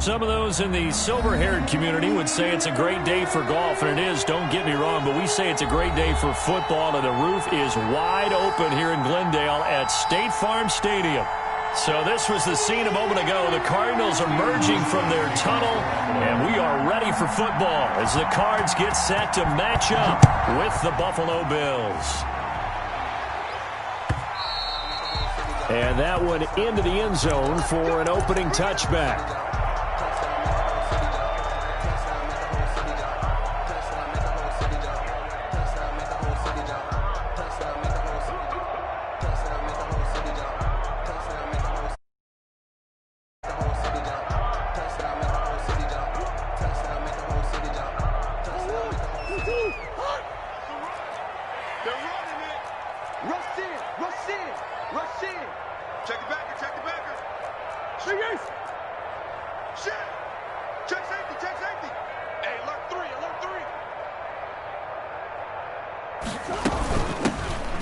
Some of those in the silver-haired community would say it's a great day for golf, and it is, don't get me wrong, but we say it's a great day for football, and the roof is wide open here in Glendale at State Farm Stadium. So this was the scene a moment ago. The Cardinals are emerging from their tunnel, and we are ready for football as the Cards get set to match up with the Buffalo Bills. And that one into the end zone for an opening touchback.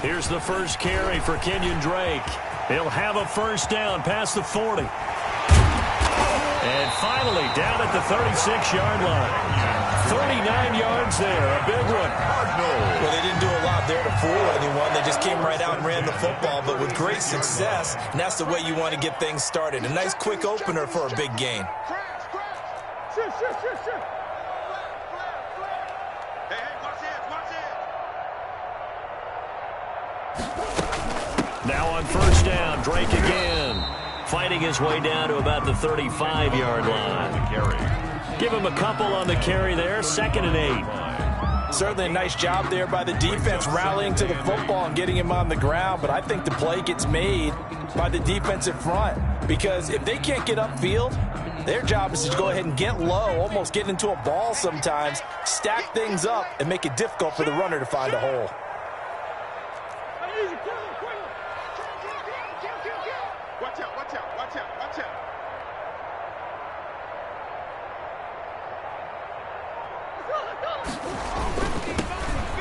Here's the first carry for Kenyon Drake. He'll have a first down past the 40. And finally down at the 36-yard line. 39 yards there, a big one. Well, they didn't do a lot there to fool anyone. They just came right out and ran the football, but with great success, and that's the way you want to get things started. A nice quick opener for a big gain. Now on first down, Drake again. Fighting his way down to about the 35-yard line. Give him a couple on the carry there, 2nd and 8. Certainly a nice job there by the defense rallying to the football and getting him on the ground, but I think the play gets made by the defensive front because if they can't get upfield, their job is to go ahead and get low, almost get into a ball sometimes, stack things up, and make it difficult for the runner to find a hole.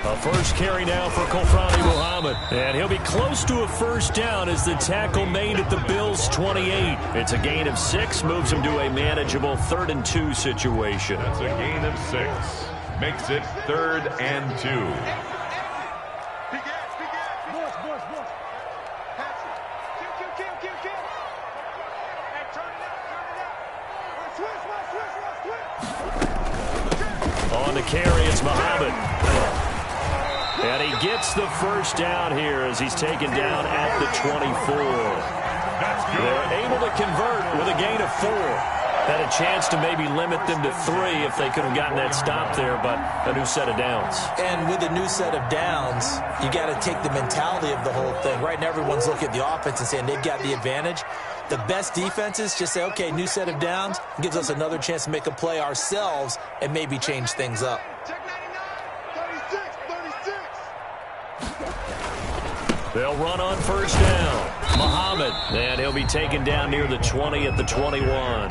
A first carry now for Kofrani Muhammad. And he'll be close to a first down as the tackle made at the Bills' 28. It's a gain of 6, moves him to a manageable 3rd and 2 situation. That's a gain of 6. Makes it 3rd and 2. On the carry, it's Muhammad. And he gets the first down here as he's taken down at the 24. They're able to convert with a gain of 4. Had a chance to maybe limit them to 3 if they could have gotten that stop there, but a new set of downs. And with a new set of downs, you got to take the mentality of the whole thing. Right now, everyone's looking at the offense and saying they've got the advantage. The best defenses just say, okay, new set of downs, gives us another chance to make a play ourselves and maybe change things up. They'll run on first down. Muhammad, and he'll be taken down near the 20 at the 21.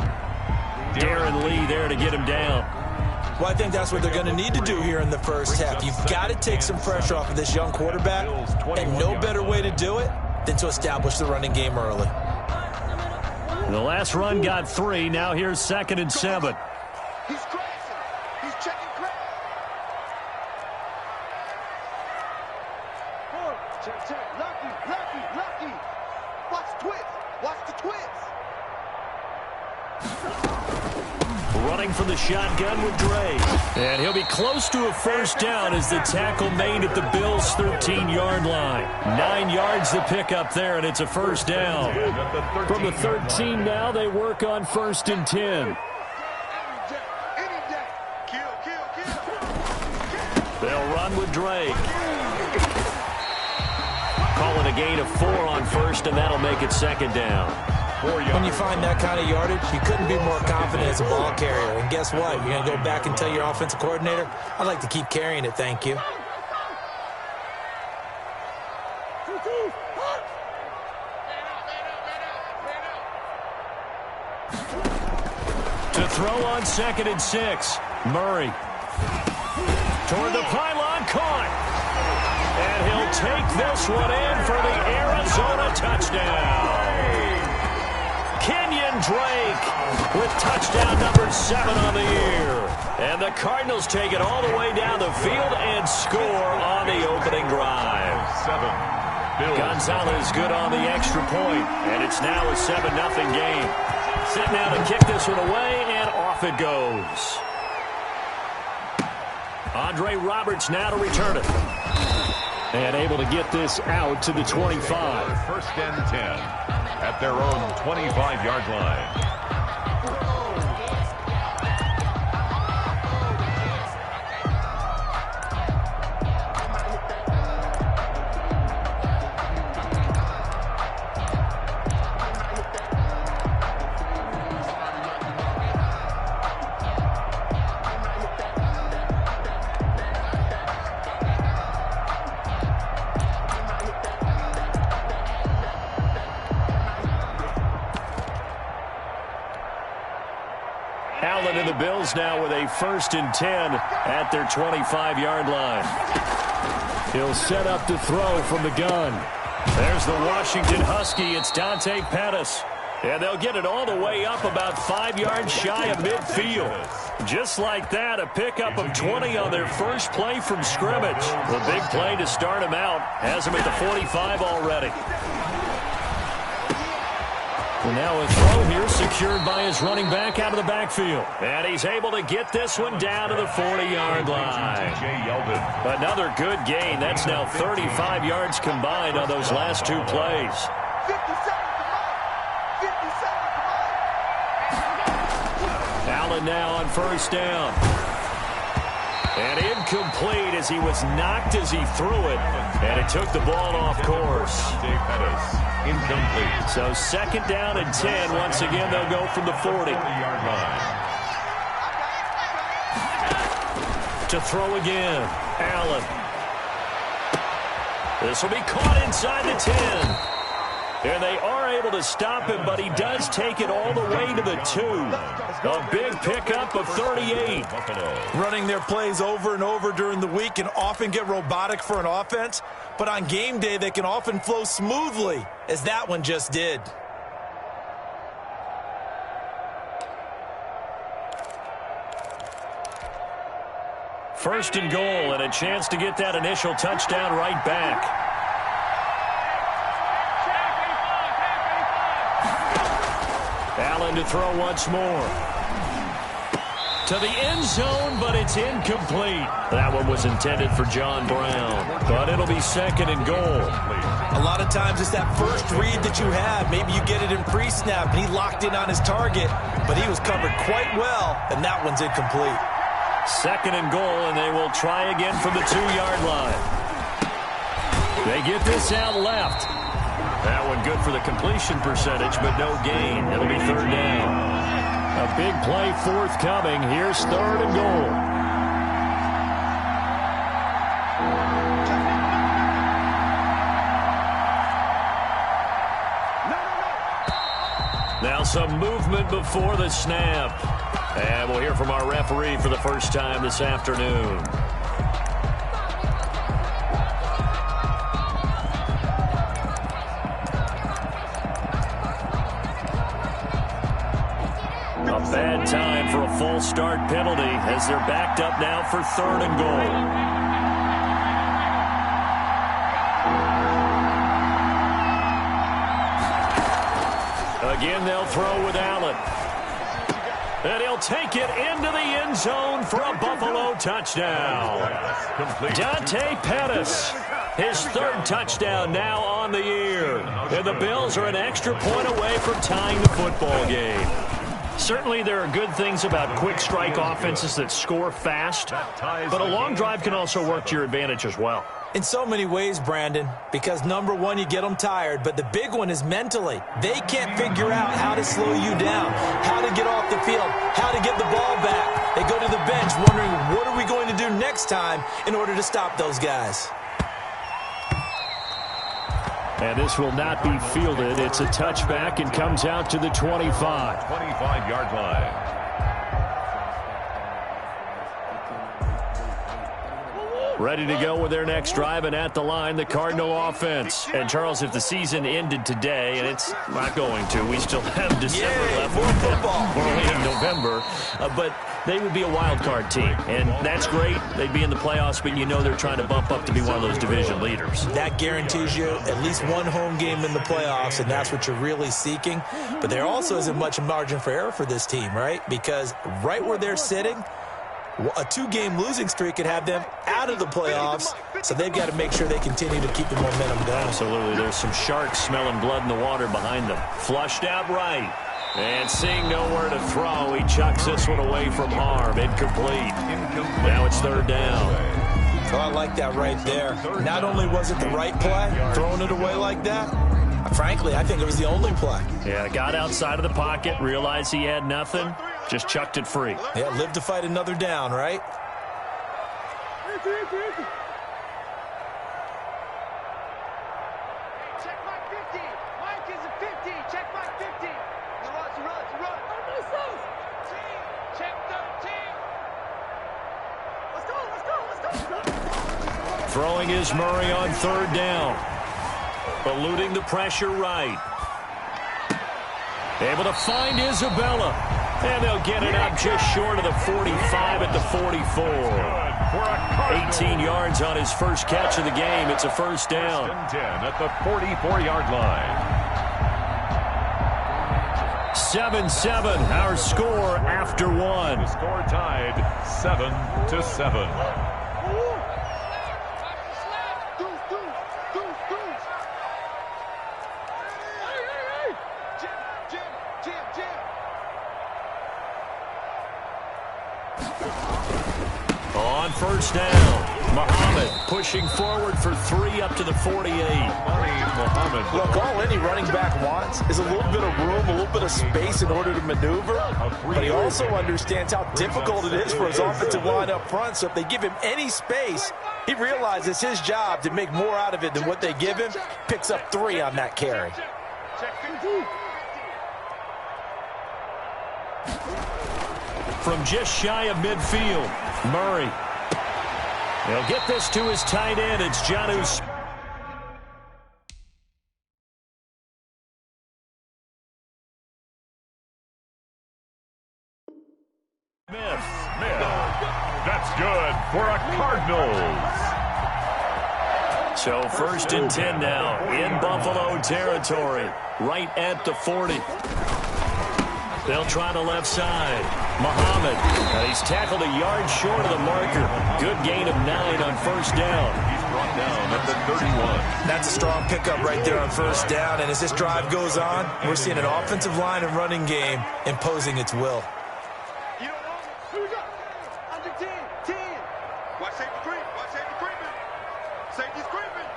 Darren Lee there to get him down. Well, I think that's what they're going to need to do here in the first half. You've got to take some pressure off of this young quarterback, and no better way to do it than to establish the running game early. The last run got 3. Now here's 2nd and 7. He's crossing. He's checking crack. Check, check. Lucky. Watch the twist. Watch the twist. Running from the shotgun with Drake. And he'll be close to a first down as the tackle made at the Bills' 13-yard line. 9 yards to pick up there, and it's a first down. From the 13 now, they work on 1st and 10. They'll run with Drake. Calling a gain of 4 on 1st, and that'll make it 2nd down. When you find that kind of yardage, you couldn't be more confident as a ball carrier. And guess what? You're going to go back and tell your offensive coordinator, I'd like to keep carrying it, thank you. To throw on 2nd and 6. Murray. Toward the pylon, caught. And he'll take this one in for the Arizona touchdown. Kenyon Drake with touchdown number 7 on the year. And the Cardinals take it all the way down the field and score on the opening drive. 7. Gonzalez good on the extra point, and it's now a 7-0 game. Set now to kick this one away, and off it goes. Andre Roberts now to return it. And able to get this out to the 25. First and 10 at their own 25-yard line. Allen and the Bills now with a 1st and 10 at their 25-yard line. He'll set up to throw from the gun. There's the Washington Husky. It's Dante Pettis. And they'll get it all the way up about 5 yards shy of midfield. Just like that, a pickup of 20 on their first play from scrimmage. The big play to start him out has him at the 45 already. And now a throw here secured by his running back out of the backfield. And he's able to get this one down to the 40-yard line. Another good gain. That's now 35 yards combined on those last 2 plays. 57. Allen now on 1st down. And incomplete as he was knocked as he threw it. And it took the ball off course. Incomplete. So 2nd down and 10. Once again, they'll go from the 40-yard line. To throw again, Allen. This will be caught inside the 10. And they are able to stop him, but he does take it all the way to the 2. A big pickup of 38. Running their plays over and over during the week can often get robotic for an offense, but on game day they can often flow smoothly, as that one just did. First and goal, and a chance to get that initial touchdown right back. Allen to throw once more. To the end zone, but it's incomplete. That one was intended for John Brown, but it'll be 2nd and goal. A lot of times it's that first read that you have. Maybe you get it in pre-snap, and he locked in on his target, but he was covered quite well, and that one's incomplete. 2nd and goal, and they will try again from the 2-yard line. They get this out left. That one good for the completion percentage, but no gain. It'll be 3rd down. A big play forthcoming. Here's 3rd and goal. Now some movement before the snap. And we'll hear from our referee for the first time this afternoon. Bad time for a false start penalty as they're backed up now for 3rd and goal. Again, they'll throw with Allen. And he'll take it into the end zone for a Buffalo touchdown. Dante Pettis, his 3rd touchdown now on the year. And the Bills are an extra point away from tying the football game. Certainly there are good things about quick strike offenses that score fast, but a long drive can also work to your advantage as well. In so many ways, Brandon, because number one, you get them tired, but the big one is mentally. They can't figure out how to slow you down, how to get off the field, how to get the ball back. They go to the bench wondering, what are we going to do next time in order to stop those guys? And this will not be fielded. It's a touchback and comes out to the 25. 25-yard line. Ready to go with their next drive, and at the line, the Cardinal offense. And, Charles, if the season ended today, and it's not going to, we still have December left. More football. We're only in November. But they would be a wild card team, and that's great. They'd be in the playoffs, but you know they're trying to bump up to be one of those division leaders. That guarantees you at least one home game in the playoffs, and that's what you're really seeking. But there also isn't much margin for error for this team, right? Because right where they're sitting, a 2-game losing streak could have them out of the playoffs, so they've got to make sure they continue to keep the momentum going. Absolutely. There's some sharks smelling blood in the water behind them. Flushed out right. And seeing nowhere to throw, he chucks this one away from harm. Incomplete. Now it's third down. Oh, I like that right there. Not only was it the right play, throwing it away like that, frankly, I think it was the only play. Yeah, got outside of the pocket, realized he had nothing, just chucked it free. Yeah, live to fight another down, right? Check my 50. Mike is a 50. Check my 50. Run. Check 13. Let's go. Throwing is Murray on third down. Eluding the pressure right. Able to find Isabella. And they'll get it up just short of the 45 at the 44. 18 yards on his first catch of the game. It's a first down. 10 at the 44-yard line. 7-7, our score after one. The score tied 7-7. On first down, Muhammad pushing forward for 3 up to the 48. Muhammad. Look, all any running back wants is a little bit of room, a little bit of space in order to maneuver. But he also understands how difficult it is for his offensive line up front. So if they give him any space, he realizes his job to make more out of it than what they give him. Picks up 3 on that carry. From just shy of midfield, Murray. He'll get this to his tight end. It's Jonnu Smith. That's good for a Cardinals. So first and 10 now in Buffalo territory, right at the 40. They'll try the left side. Muhammad. He's tackled a yard short of the marker. Good gain of 9 on first down. He's brought down at the 31. That's a strong pickup right there on first down. And as this drive goes on, we're seeing an offensive line and running game imposing its will. Who's up? Under 10. 10. Watch safety creep. Watch safety creeping. Safety's creeping.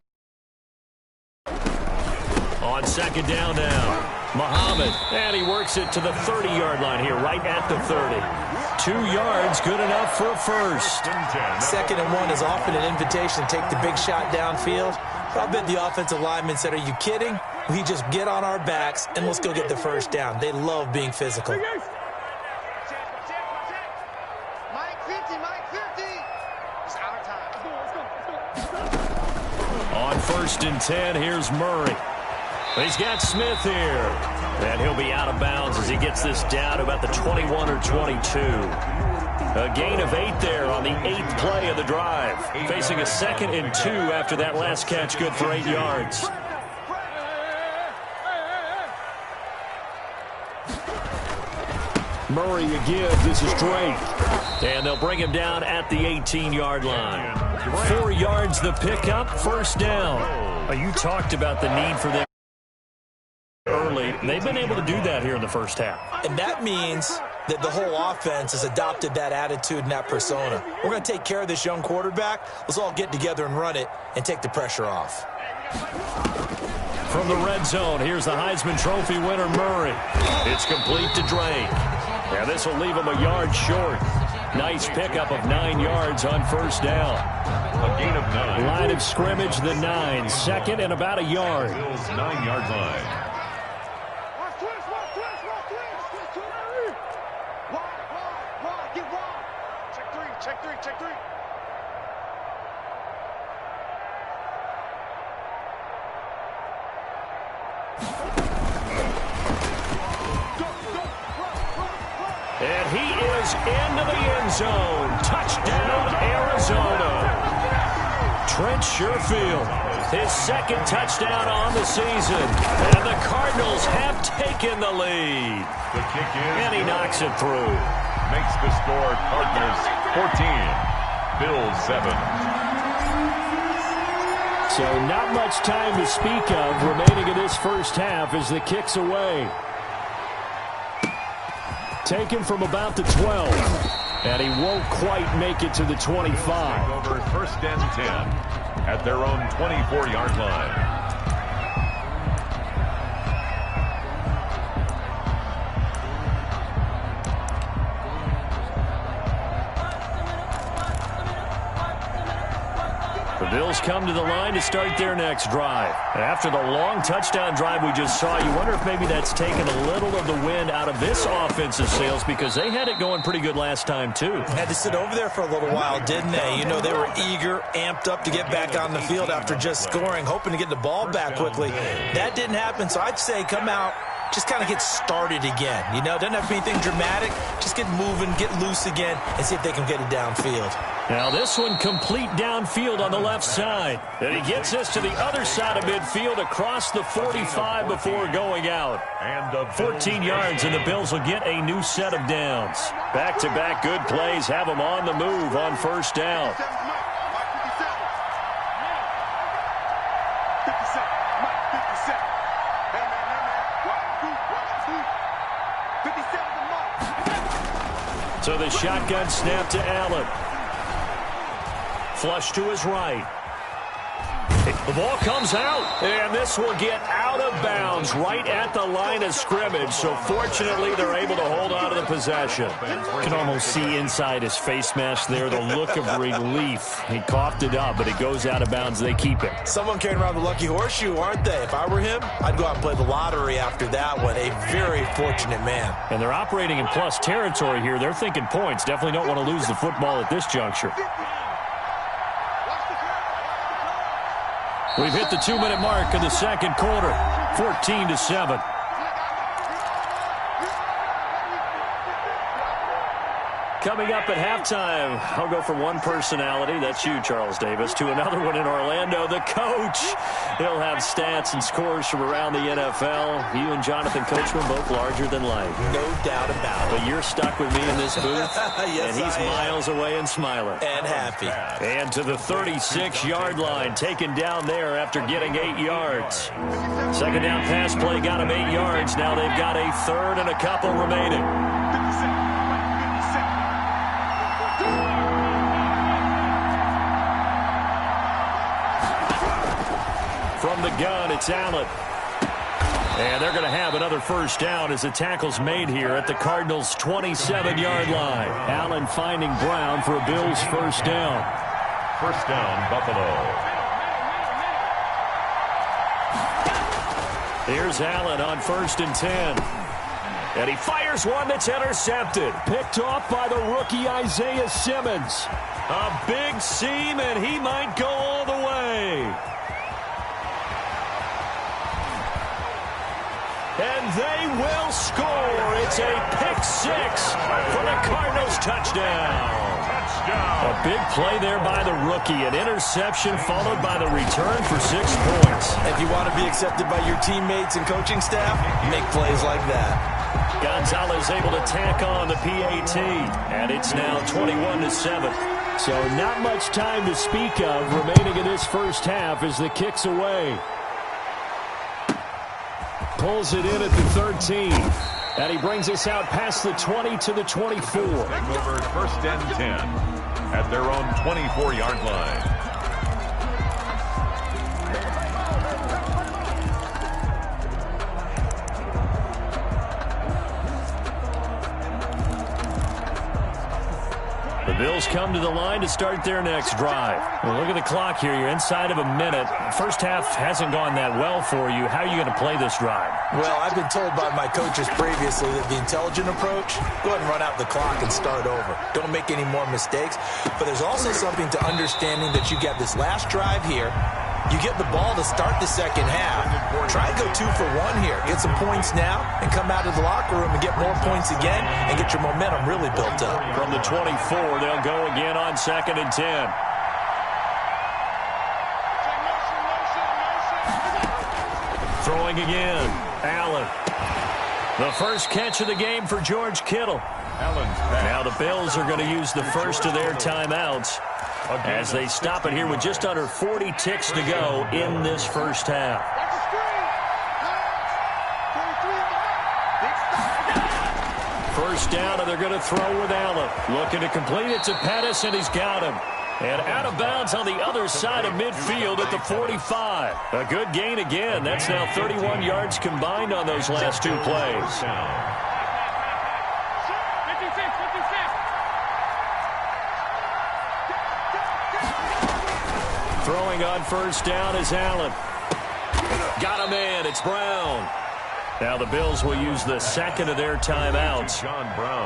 On second down now. Muhammad, and he works it to the 30-yard line here, right at the 30. 2 yards, good enough for a first. Second and 1 is often an invitation to take the big shot downfield. But I bet the offensive lineman said, are you kidding? We just get on our backs and let's go get the first down. They love being physical. Mike 50. Mike 50. It's our time. On first and 10, here's Murray. He's got Smith here. And he'll be out of bounds as he gets this down to about the 21 or 22. A gain of 8 there on the 8th play of the drive. Facing a 2nd and 2 after that last catch, good for 8 yards. Murray again, this is Drake. And they'll bring him down at the 18-yard line. 4 yards the pickup, first down. You talked about the need for them early. They've been able to do that here in the first half. And that means that the whole offense has adopted that attitude and that persona. We're going to take care of this young quarterback. Let's all get together and run it and take the pressure off. From the red zone, here's the Heisman Trophy winner, Murray. It's complete to Drake. Yeah, this will leave him a yard short. Nice pickup of 9 yards on first down. A gain of 9. Line of scrimmage, the 9. Second and about a yard. Bills 9-yard line. Check three. into the end zone. Touchdown, Arizona. Trent Sherfield, his second touchdown on the season. And the Cardinals have taken the lead. The kick is And he knocks it through. Makes the score Cardinals 14, Bills 7. So not much time to speak of remaining in this first half as the kick's away. Taken from about the 12. And he won't quite make it to the 25. Over first and 10 at their own 24-yard line. The Bills come to the line to start their next drive. After the long touchdown drive we just saw, you wonder if maybe that's taken a little of the wind out of this offensive sails because they had it going pretty good last time, too. Had to sit over there for a little while, didn't they? You know, they were eager, amped up to get back on the field after just scoring, hoping to get the ball back quickly. That didn't happen, so I'd say come out, just kind of get started again. You know, doesn't have to be anything dramatic. Just get moving, get loose again, and see if they can get it downfield. Now this one complete downfield on the left side. And he gets this to the other side of midfield across the 45 before going out. And 14 yards, and the Bills will get a new set of downs. Back-to-back good plays have them on the move on first down. 57. Mike 57. Hey, man. Watch the 57 the mark. So the shotgun snap to Allen. Flush to his right. The ball comes out, and this will get out of bounds right at the line of scrimmage. So fortunately, they're able to hold on to the possession. You can almost see inside his face mask there the look of relief. He coughed it up, but it goes out of bounds. They keep it. Someone carrying around the lucky horseshoe, aren't they? If I were him, I'd go out and play the lottery after that one. A very fortunate man. And they're operating in plus territory here. They're thinking points. Definitely don't want to lose the football at this juncture. We've hit the 2-minute mark of the second quarter, 14-7. Coming up at halftime, I'll go from one personality, that's you, Charles Davis, to another one in Orlando, the coach. He'll have stats and scores from around the NFL. You and Jonathan Coachman both larger than life. No doubt about it. But you're stuck with me in this booth, Yes, and he's miles away and smiling. And happy. And to the 36-yard line, taken down there after getting 8 yards. Second down pass play got him 8 yards. Now they've got a third and a couple remaining. 57. From the gun, it's Allen. And they're going to have another first down as the tackle's made here at the Cardinals' 27-yard line. Allen finding Brown for a Bills first down. First down, Buffalo. Here's Allen on 1st and 10. And he fires one that's intercepted. Picked off by the rookie Isaiah Simmons. A big seam, and he might go all the way. And they will score. It's a pick-6 for the Cardinals touchdown. A big play there by the rookie. An interception followed by the return for 6 points. If you want to be accepted by your teammates and coaching staff, make plays like that. Gonzalez able to tack on the PAT. And it's now 21-7. So not much time to speak of remaining in this first half as the kick's away. Pulls it in at the 13. And he brings us out past the 20 to the 24. Take over first and 10 at their own 24-yard line. The Bills come to the line to start their next drive. Well, look at the clock here. You're inside of a minute. First half hasn't gone that well for you. How are you going to play this drive? Well, I've been told by my coaches previously that the intelligent approach, go ahead and run out the clock and start over. Don't make any more mistakes. But there's also something to understanding that you got this last drive here. You get the ball to start the second half. Try to go 2 for 1 here. Get some points now and come out of the locker room and get more points again and get your momentum really built up. From the 24, they'll go again on 2nd and 10. Throwing again. Allen. The first catch of the game for George Kittle. Now the Bills are going to use the first of their timeouts as they stop it here with just under 40 ticks to go in this first half. First down, and they're going to throw with Allen. Looking to complete it to Pettis, and he's got him. And out of bounds on the other side of midfield at the 45. A good gain again. That's now 31 yards combined on those last 2 plays. Throwing on first down is Allen. Got him in. It's Brown. Now the Bills will use the second of their timeouts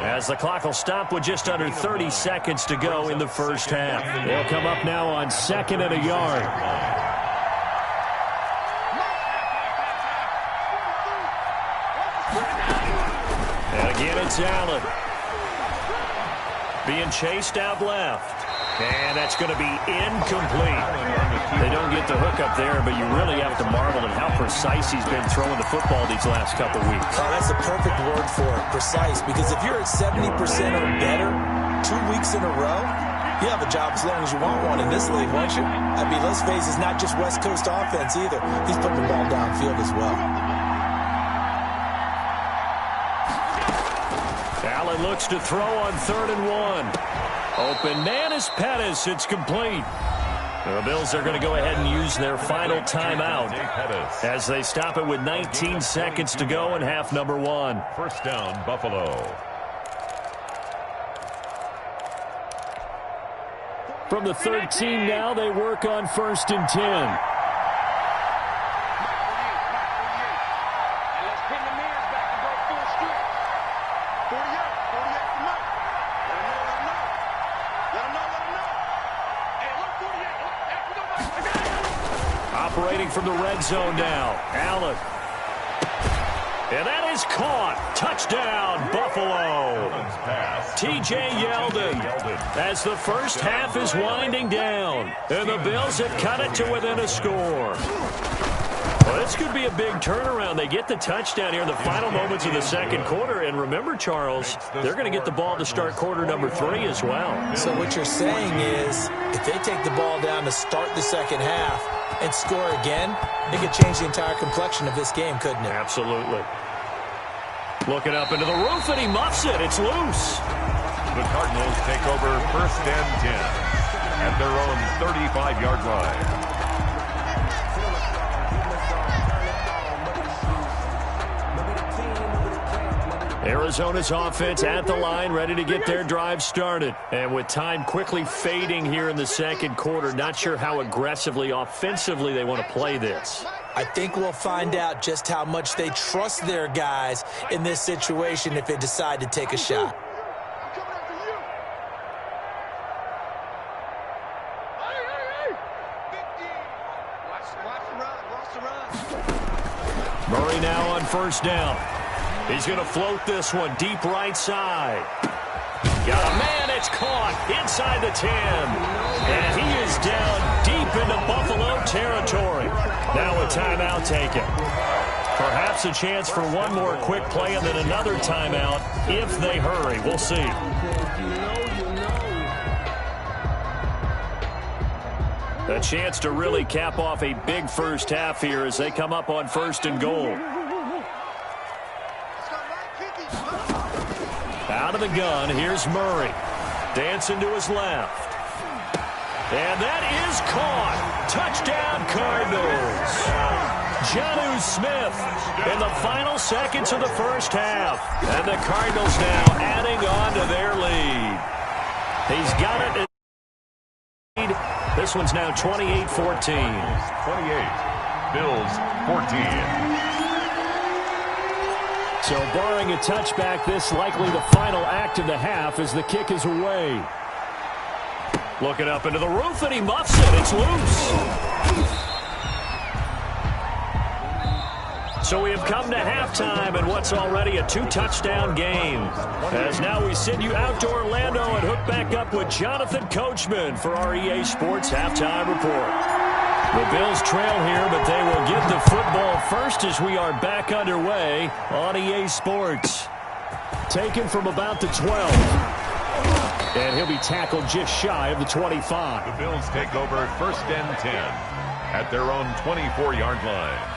as the clock will stop with just under 30 seconds to go in the first half. They'll come up now on 2nd and a yard. And again it's Allen. Being chased out left. And that's going to be incomplete. They don't get the hook up there, but you really have to marvel at how precise he's been throwing the football these last couple weeks. Oh, that's the perfect word for it, precise, because if you're at 70% or better 2 weeks in a row, you have a job as long as you want one in this league, won't you? I mean, let's face it, it's not just West Coast offense either. He's putting the ball downfield as well. Allen looks to throw on 3rd and 1. Open man is Pettis. It's complete. The Bills are going to go ahead and use their final timeout as they stop it with 19 seconds to go in half number 1. First down, Buffalo. From the 13 now, they work on 1st and 10. Operating from the red zone now. Allen. And that is caught. Touchdown, Buffalo. T.J. Yeldon as the first half is winding down. And the Bills have cut it to within a score. Well, this could be a big turnaround. They get the touchdown here in the final moments of the second quarter. And remember, Charles, they're going to get the ball to start quarter number 3 as well. So what you're saying is if they take the ball down to start the second half and score again, it could change the entire complexion of this game, couldn't it? Absolutely. Looking up into the roof, and he muffs it. It's loose. The Cardinals take over 1st and 10 at their own 35-yard line. Arizona's offense at the line, ready to get their drive started. And with time quickly fading here in the second quarter, not sure how aggressively, offensively they want to play this. I think we'll find out just how much they trust their guys in this situation if they decide to take a shot. Murray now on first down. He's going to float this one deep right side. Got a man, it's caught inside the 10. And he is down deep into Buffalo territory. Now a timeout taken. Perhaps a chance for one more quick play and then another timeout if they hurry. We'll see. A chance to really cap off a big first half here as they come up on 1st and goal. Out of the gun, here's Murray. Dancing to his left. And that is caught. Touchdown, Cardinals. Jonnu Smith in the final seconds of the first half. And the Cardinals now adding on to their lead. He's got it. This one's now 28-14. 28. Bills 14. So barring a touchback, this likely the final act of the half as the kick is away. Looking up into the roof, and he muffs it. It's loose. So we have come to halftime in what's already a 2-touchdown game. As now we send you out to Orlando and hook back up with Jonathan Coachman for our EA Sports Halftime Report. The Bills trail here, but they will get the football first as we are back underway on EA Sports. Taken from about the 12. And he'll be tackled just shy of the 25. The Bills take over 1st and 10 at their own 24-yard line.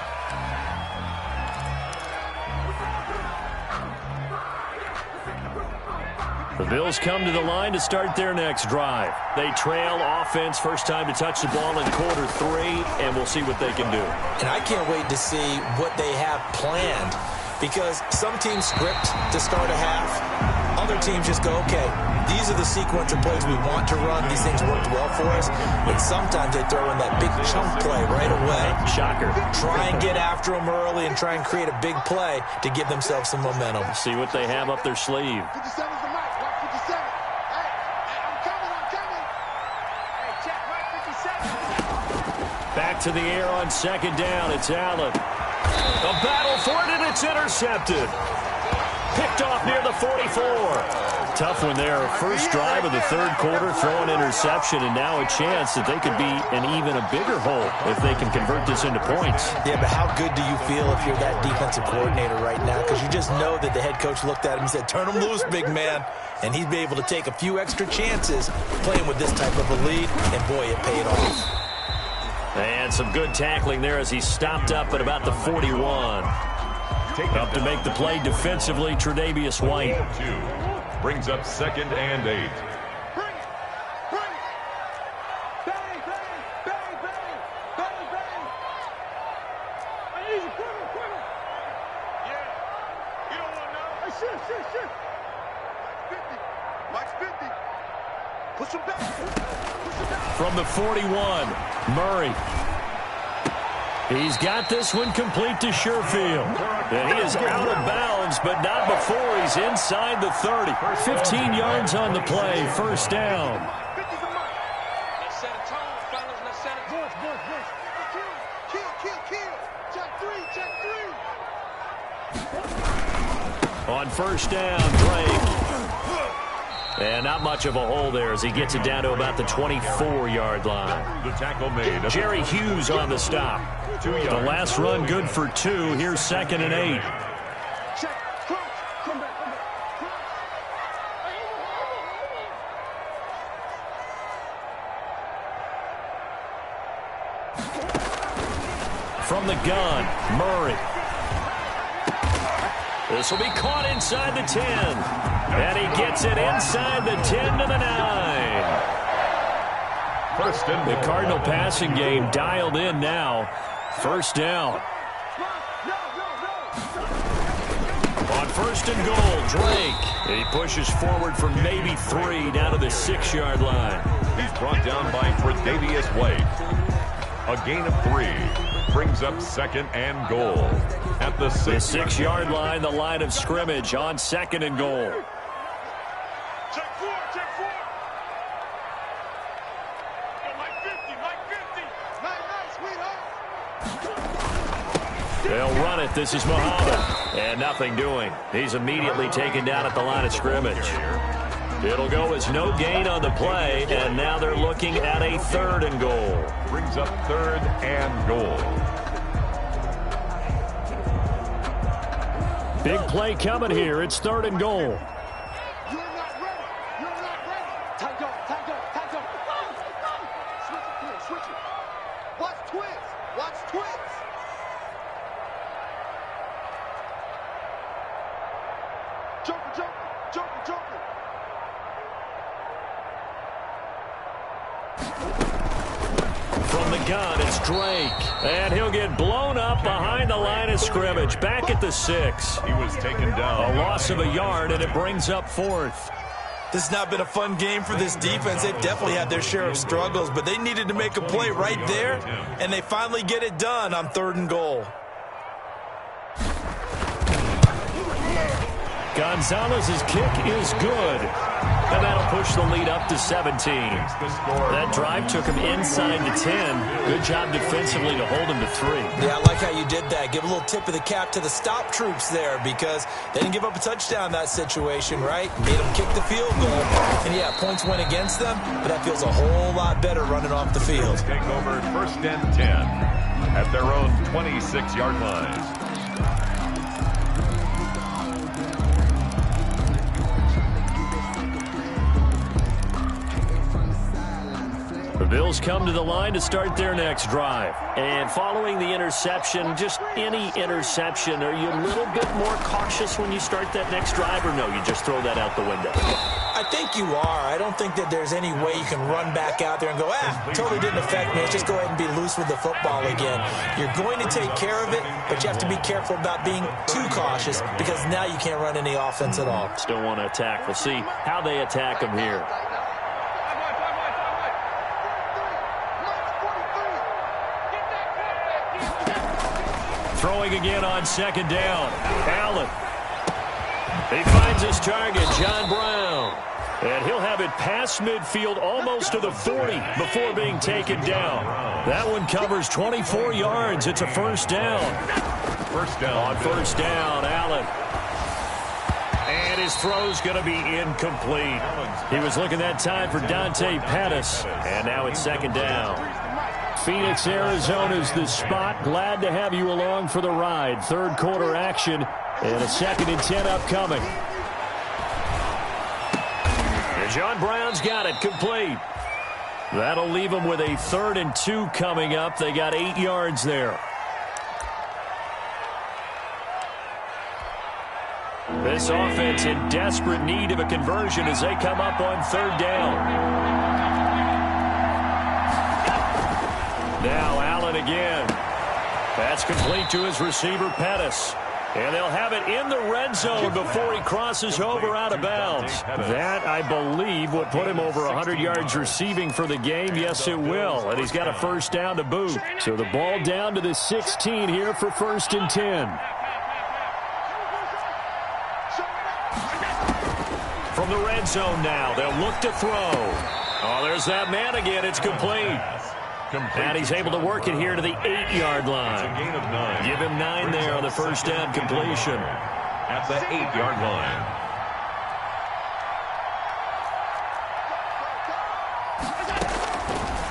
The Bills come to the line to start their next drive. They trail offense, first time to touch the ball in quarter 3, and we'll see what they can do. And I can't wait to see what they have planned, because some teams script to start a half. Other teams just go, okay, these are the sequence of plays we want to run. These things worked well for us. But sometimes they throw in that big chunk play right away. Shocker. Try and get after them early and try and create a big play to give themselves some momentum. See what they have up their sleeve. 57's the mic. Watch 57. Hey, I'm coming. Hey, check, right 57. Back to the air on 2nd down. It's Allen. A battle for it, and it's intercepted. Picked off near the 44. Tough one there. First drive of the 3rd quarter, throw an interception, and now a chance that they could be in even a bigger hole if they can convert this into points. Yeah, but how good do you feel if you're that defensive coordinator right now? Because you just know that the head coach looked at him and said, turn him loose, big man. And he'd be able to take a few extra chances playing with this type of a lead, and boy, it paid off. And some good tackling there as he stopped up at about the 41. Up to make the play defensively, Tre'Davious White. 2 brings up 2nd and 8. Bring it. Bang. I need you. Quicker. Yeah. You don't want to know. Hey, shit. 50. Mike's 50. Push him back. From the 41, Murray. He's got this one complete to Sherfield. And he is out of bounds, but not before he's inside the 30. 15 yards on the play, 1st down. Let's set a tone, fellas. Let's set a tone. Kill. Check 3. On 1st down, Drake. And not much of a hole there as he gets it down to about the 24-yard line. The tackle made. Jerry Hughes on the stop. 2 yards. The last run good for 2. Here's 2nd and 8. Check. Come back. From the gun, Murray. This will be caught inside the 10. And he gets it inside the 10 to the 9. 1st and The Cardinal passing game dialed in now. 1st down. On 1st and goal, Drake. He pushes forward for maybe 3 down to the 6-yard line. he's brought down by Tre'Davious White. A gain of 3 brings up 2nd and goal at the 6-yard line, the line of scrimmage on 2nd and goal. Check 4. Mike 50. Nice, sweetheart. They'll run it. This is Muhammad. And nothing doing. He's immediately taken down at the line of scrimmage. It'll go as no gain on the play, and now they're looking at a 3rd and goal. Brings up 3rd and goal. Big play coming here. It's 3rd and goal. You're not ready. Tight up. Switch it. Watch twins. Joker. From the gun, it's Drake. And he'll get blown up behind the line of scrimmage. Back at the 6. He was taken down. A loss of a yard, and it brings up 4th. This has not been a fun game for this defense. They've definitely had their share of struggles, but they needed to make a play right there, and they finally get it done on 3rd and goal. Gonzalez's kick is good. And that'll push the lead up to 17. That drive took him inside the 10. Good job defensively to hold him to 3. Yeah, I like how you did that. Give a little tip of the cap to the stop troops there because they didn't give up a touchdown in that situation, right? Made them kick the field goal. And, yeah, points went against them, but that feels a whole lot better running off the field. Take over 1st and 10 at their own 26-yard line. The Bills come to the line to start their next drive. And following the interception, just any interception, are you a little bit more cautious when you start that next drive, or no, you just throw that out the window? I think you are. I don't think that there's any way you can run back out there and go, totally didn't affect me. Let's just go ahead and be loose with the football again. You're going to take care of it, but you have to be careful about being too cautious because now you can't run any offense at all. Still want to attack. We'll see how they attack them here. Throwing again on 2nd down. Allen. He finds his target, John Brown. And he'll have it past midfield almost to the 40 before being taken down. That one covers 24 yards. It's a 1st down. First down. On 1st down, Allen. And his throw's going to be incomplete. He was looking that time for Dante Pettis. And now it's 2nd down. Phoenix, Arizona's the spot. Glad to have you along for the ride. 3rd quarter action and a 2nd and 10 upcoming. And John Brown's got it complete. That'll leave them with a 3rd and 2 coming up. They got 8 yards there. This offense in desperate need of a conversion as they come up on 3rd down. Now Allen again. That's complete to his receiver, Pettis. And they'll have it in the red zone before he crosses over out of bounds. That, I believe, will put him over 100 yards receiving for the game. Yes, it will. And he's got a 1st down to boot. So the ball down to the 16 here for 1st and 10. From the red zone now, they'll look to throw. Oh, there's that man again. It's complete. And he's able to work it here to the 8-yard line. Gain of 9. Give him 9 there on the 1st down completion. At the 8-yard line.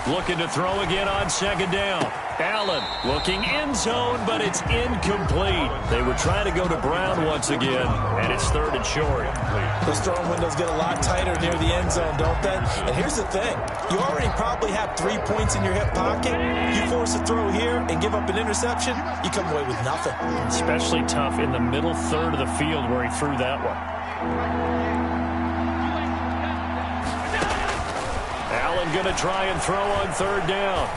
Looking to throw again on 2nd down. Allen looking end zone, but it's incomplete. They were trying to go to Brown once again, and it's 3rd and short. Those throwing windows get a lot tighter near the end zone, don't they? And here's the thing. You already probably have 3 points in your hip pocket. You force a throw here and give up an interception, you come away with nothing. Especially tough in the middle 3rd of the field where he threw that one. Allen going to try and throw on 3rd down.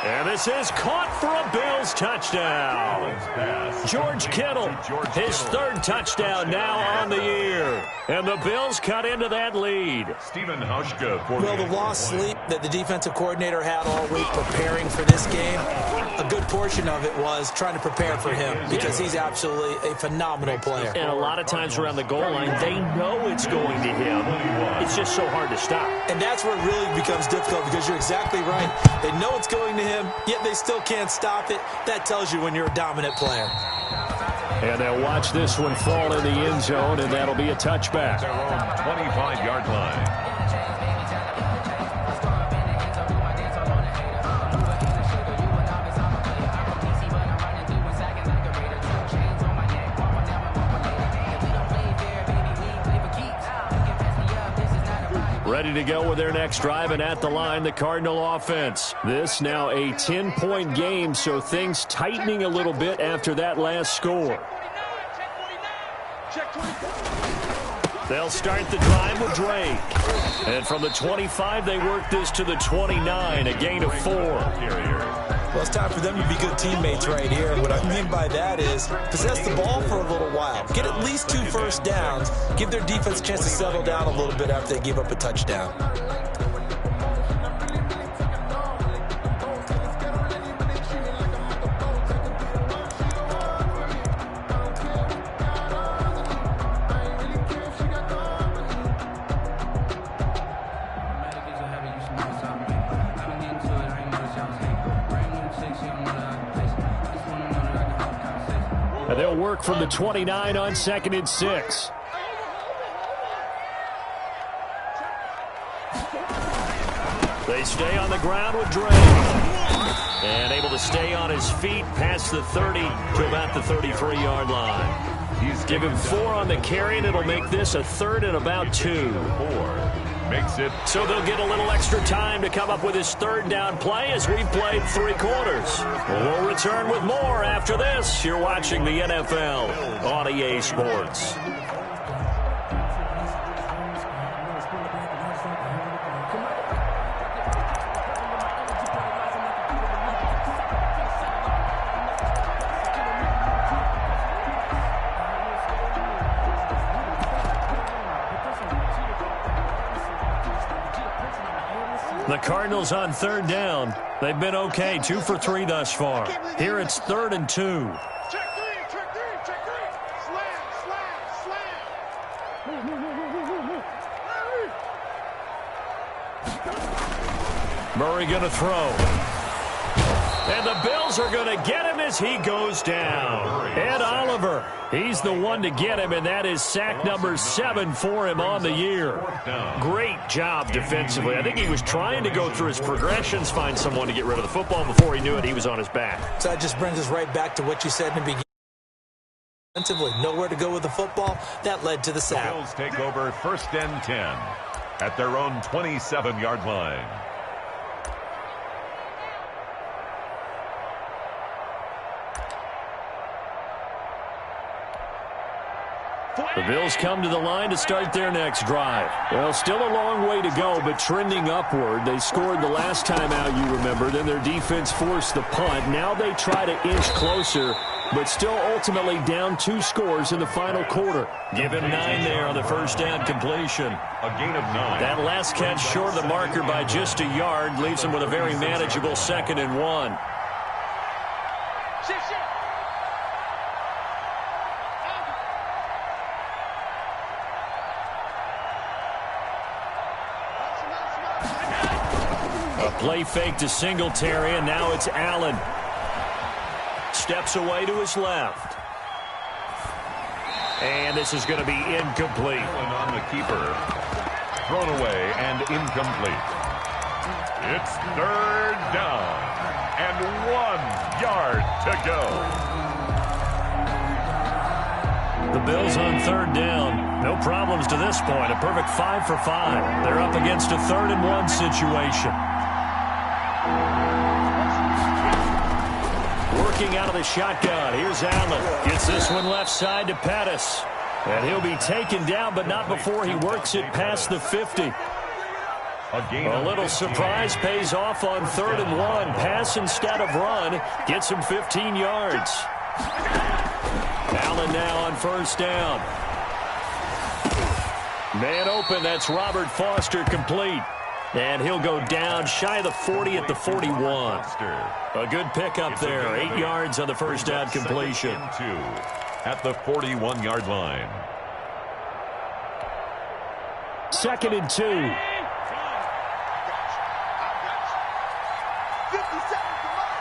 And this is caught for a Bills touchdown. George Kittle, his 3rd touchdown now on the year. And the Bills cut into that lead. Stephen Hauschka. Well, the lost sleep that the defensive coordinator had all week preparing for this game, a good portion of it was trying to prepare for him because he's absolutely a phenomenal player. And a lot of times around the goal line, they know it's going to him. It's just so hard to stop. And that's where it really becomes difficult because you're exactly right. They know it's going to him, yet they still can't stop it. That tells you when you're a dominant player. And they'll watch this one fall in the end zone, and that'll be a touchback. Their own 25-yard line. Ready to go with their next drive, and at the line, the Cardinal offense. This now a 10-point game, so things tightening a little bit after that last score. They'll start the drive with Drake. And from the 25, they work this to the 29, a gain of 4. Well, it's time for them to be good teammates right here. What I mean by that is possess the ball for a little while. Get at least 2 first downs. Give their defense a chance to settle down a little bit after they give up a touchdown. And they'll work from the 29 on 2nd and 6. They stay on the ground with Dre. And able to stay on his feet past the 30 to about the 33-yard line. Give him 4 on the carry, and it'll make this a 3rd and about 2. 4 makes it. So they'll get a little extra time to come up with his 3rd down play as we've played 3 quarters. We'll return with more after this. You're watching the NFL on EA Sports. The Cardinals on 3rd down. They've been okay, 2 for 3 thus far. Here it's 3rd and 2. Check 3, check 3, check 3. Slam, slam, slam. Murray going to throw. And the Bills are going to get him as he goes down. Ed Oliver, he's the one to get him, and that is sack number 7 for him on the year. Great job defensively. I think he was trying to go through his progressions, find someone to get rid of the football. Before he knew it, he was on his back. So that just brings us right back to what you said in the beginning. Defensively, nowhere to go with the football. That led to the sack. The Bills take over 1st and 10 at their own 27-yard line. The Bills come to the line to start their next drive. Well, still a long way to go, but trending upward. They scored the last time out, you remember. Then their defense forced the punt. Now they try to inch closer, but still ultimately down 2 scores in the final quarter. Give him 9 there on the 1st down completion. A gain of 9. That last catch short of the marker by just a yard leaves him with a very manageable 2nd and 1. Play fake to Singletary, and now it's Allen. Steps away to his left. And this is going to be incomplete. Allen on the keeper. Thrown away and incomplete. It's 3rd down and 1 yard to go. The Bills on 3rd down. No problems to this point. A perfect 5 for 5. They're up against a 3rd and 1 situation. Working out of the shotgun. Here's Allen. Gets this one left side to Pettis. And he'll be taken down, but not before he works it past the 50. A little surprise pays off on 3rd and 1. Pass instead of run. Gets him 15 yards. Allen now on 1st down. Man open. That's Robert Foster complete. And he'll go down shy of the 40 at the 41. A good pickup there. 8 yards on the 1st down completion. 2 at the 41-yard line. 2nd and 2. 50 seconds to Mike.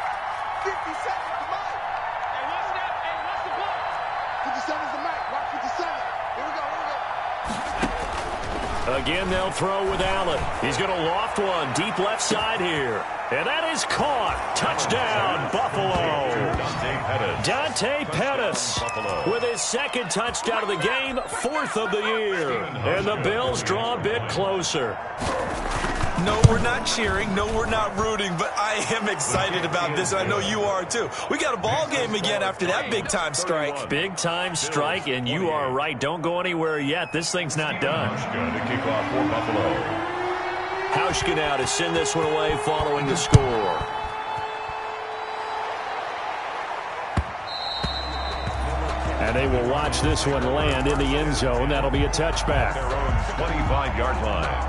50 seconds to Mike. Hey, what's that? Hey, what's the play? 50 seconds to Mike. Watch 57. Here we go, here we go. Again, they'll throw with Allen. He's going to loft one deep left side here. And that is caught. Touchdown, Buffalo. Dante Pettis with his 2nd touchdown of the game, 4th of the year. And the Bills draw a bit closer. No, we're not cheering. No, we're not rooting, but I am excited about this, and I know you are too. We got a ball game again after that big-time strike. Big-time strike, and you are right. Don't go anywhere yet. This thing's not done. To kick off for Buffalo. Hauschka now to send this one away following the score. And they will watch this one land in the end zone. That'll be a touchback. Their own 25-yard line.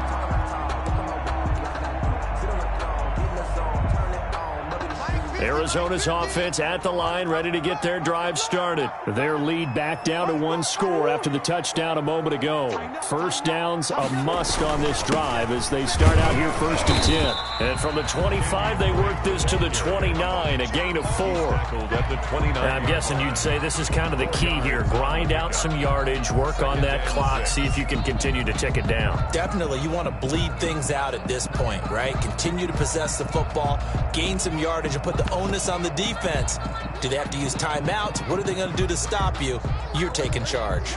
Mike Arizona's offense at the line, ready to get their drive started. Their lead back down to one score after the touchdown a moment ago. First down's a must on this drive as they start out here 1st and 10. And from the 25, they work this to the 29, a gain of 4. I'm guessing you'd say this is kind of the key here. Grind out some yardage, work on that clock, see if you can continue to tick it down. Definitely, you want to bleed things out at this point, right? Continue to possess the football, gain some yardage, and put the onus on the defense. Do they have to use timeouts? What are they going to do to stop you? You're taking charge.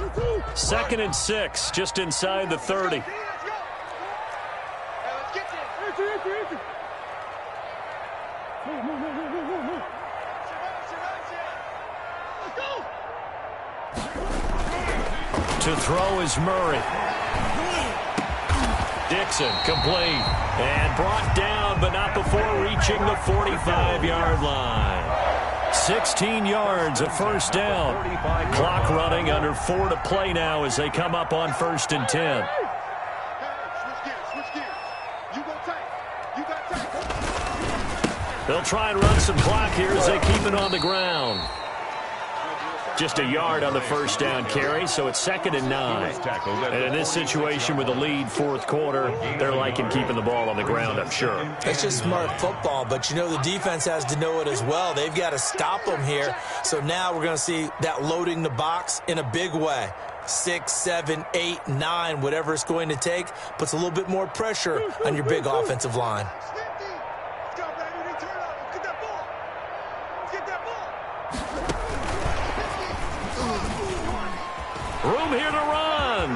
2nd and 6, just inside the 30. To throw is Murray. Dixon, complete. And brought down, but not before reaching the 45-yard line. 16 yards at first down. Clock running, under 4 to play now as they come up on 1st and 10. They'll try and run some clock here as they keep it on the ground. Just a yard on the first down carry, so it's 2nd and 9. And in this situation with the lead 4th quarter, they're liking keeping the ball on the ground, I'm sure. It's just smart football, but you know the defense has to know it as well. They've got to stop them here. So now we're going to see that loading the box in a big way. 6, 7, 8, 9, whatever it's going to take, puts a little bit more pressure on your big offensive line. Room here to run.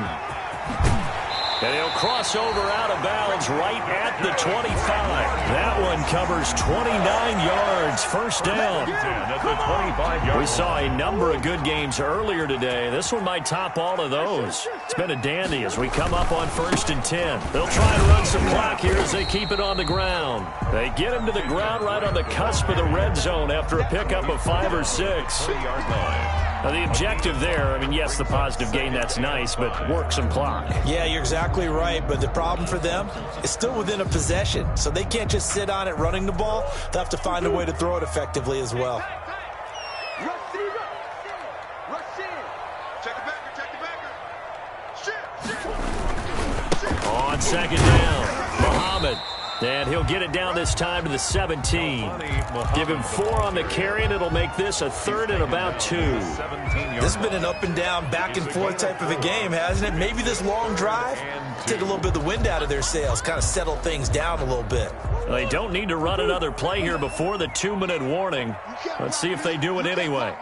And he'll cross over out of bounds right at the 25. That one covers 29 yards. First down. At the 25-yard. We saw a number of good games earlier today. This one might top all of those. It's been a dandy as we come up on 1st and 10. They'll try and run some clock here as they keep it on the ground. They get him to the ground right on the cusp of the red zone after a pickup of 5 or 6. 30-yard line. Now, the objective there, I mean, yes, the positive gain, that's nice, but work some clock. Yeah, you're exactly right, but the problem for them is still within a possession, so they can't just sit on it running the ball. They'll have to find a way to throw it effectively as well. On 2nd down, Muhammad. And he'll get it down this time to the 17. Give him 4 on the carry, and it'll make this a 3rd and about 2. This has been an up and down, back and forth type of a game, hasn't it? Maybe this long drive, take a little bit of the wind out of their sails, kind of settle things down a little bit. They don't need to run another play here before the 2-minute warning. Let's see if they do it anyway.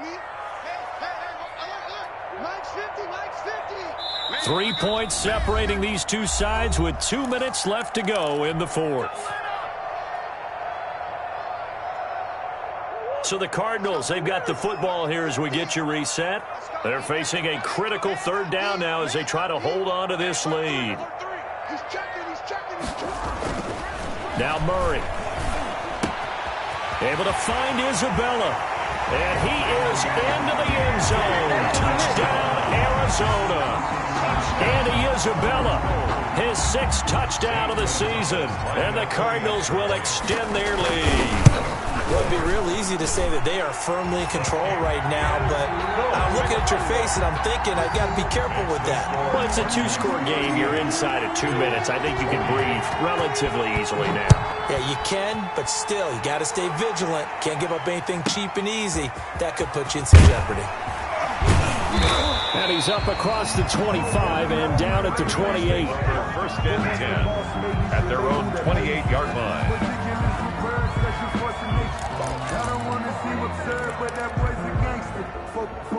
3 points separating these two sides with 2 minutes left to go in the 4th. So the Cardinals, they've got the football here as we get you reset. They're facing a critical 3rd down now as they try to hold on to this lead. Now Murray. Able to find Isabella. And he is into the end zone. Touchdown, Arizona. Andy Isabella, his 6th touchdown of the season. And the Cardinals will extend their lead. Well, it'd be real easy to say that they are firmly in control right now, but I'm looking at your face and I'm thinking I've got to be careful with that. Well, it's a 2-score game. You're inside of 2 minutes. I think you can breathe relatively easily now. Yeah, you can, but still, you got to stay vigilant. Can't give up anything cheap and easy. That could put you in some jeopardy. And he's up across the 25 and down at the 28. 1st and 10 at their own 28-yard line.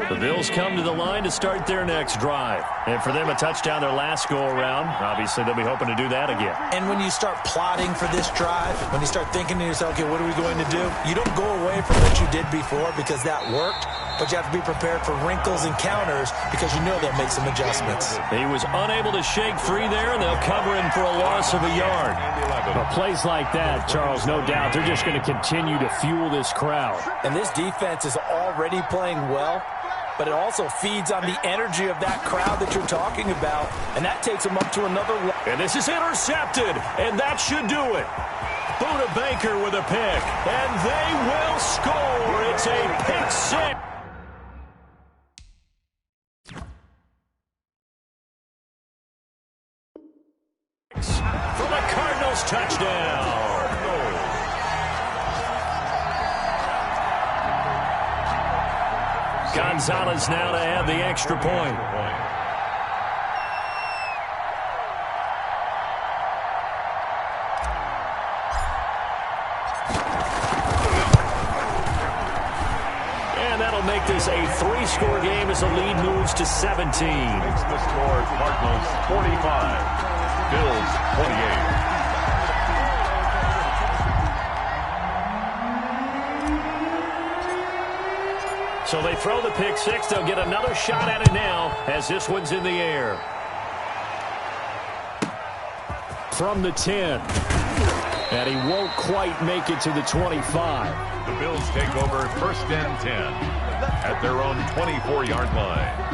The Bills come to the line to start their next drive. And for them, a touchdown their last go-around. Obviously, they'll be hoping to do that again. And when you start plotting for this drive, when you start thinking to yourself, okay, what are we going to do? You don't go away from what you did before because that worked, but you have to be prepared for wrinkles and counters because you know they'll make some adjustments. He was unable to shake free there, and they'll cover him for a loss of a yard. But plays like that, Charles, no doubt, they're just going to continue to fuel this crowd. And this defense is already playing well, but it also feeds on the energy of that crowd that you're talking about, and that takes them up to another level. And this is intercepted, and that should do it. Buda Baker with a pick, and they will score. It's a pick six. From a Cardinals touchdown. Gonzalez now to add the extra point. And that'll make this a 3-score game as the lead moves to 17. Makes the score Cardinals 45, Bills 28. So they throw the pick six. They'll get another shot at it now as this one's in the air. From the 10. And he won't quite make it to the 25. The Bills take over first and 10 at their own 24-yard line.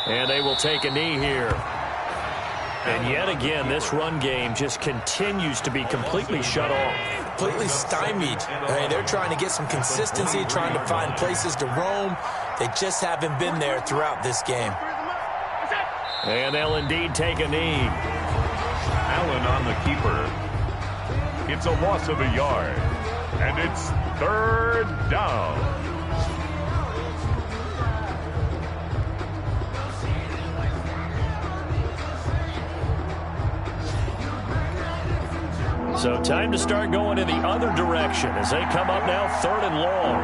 And they will take a knee here. And yet again, this run game just continues to be completely shut off. Completely stymied. I mean, they're trying to get some consistency, trying to find places to roam. They just haven't been there throughout this game. And they'll indeed take a knee. Allen on the keeper. It's a loss of a yard. And it's third down. So time to start going in the other direction as they come up now 3rd and long.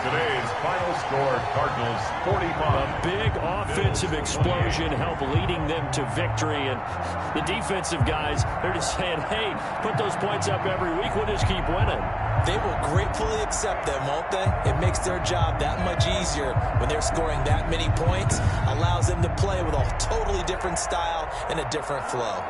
Today's final score, Cardinals 45. A big offensive explosion helped leading them to victory. And the defensive guys, they're just saying, hey, put those points up every week. We'll just keep winning. They will gratefully accept them, won't they? It makes their job that much easier when they're scoring that many points. Allows them to play with a totally different style and a different flow.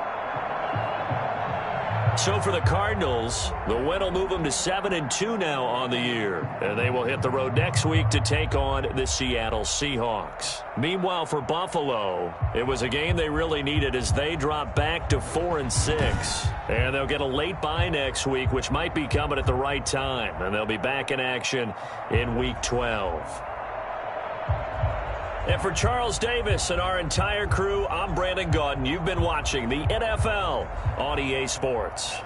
So for the Cardinals, the win will move them to 7-2 now on the year. And they will hit the road next week to take on the Seattle Seahawks. Meanwhile, for Buffalo, it was a game they really needed as they drop back to 4-6. And they'll get a late bye next week, which might be coming at the right time. And they'll be back in action in Week 12. And for Charles Davis and our entire crew, I'm Brandon Gaudin. You've been watching the NFL on EA Sports.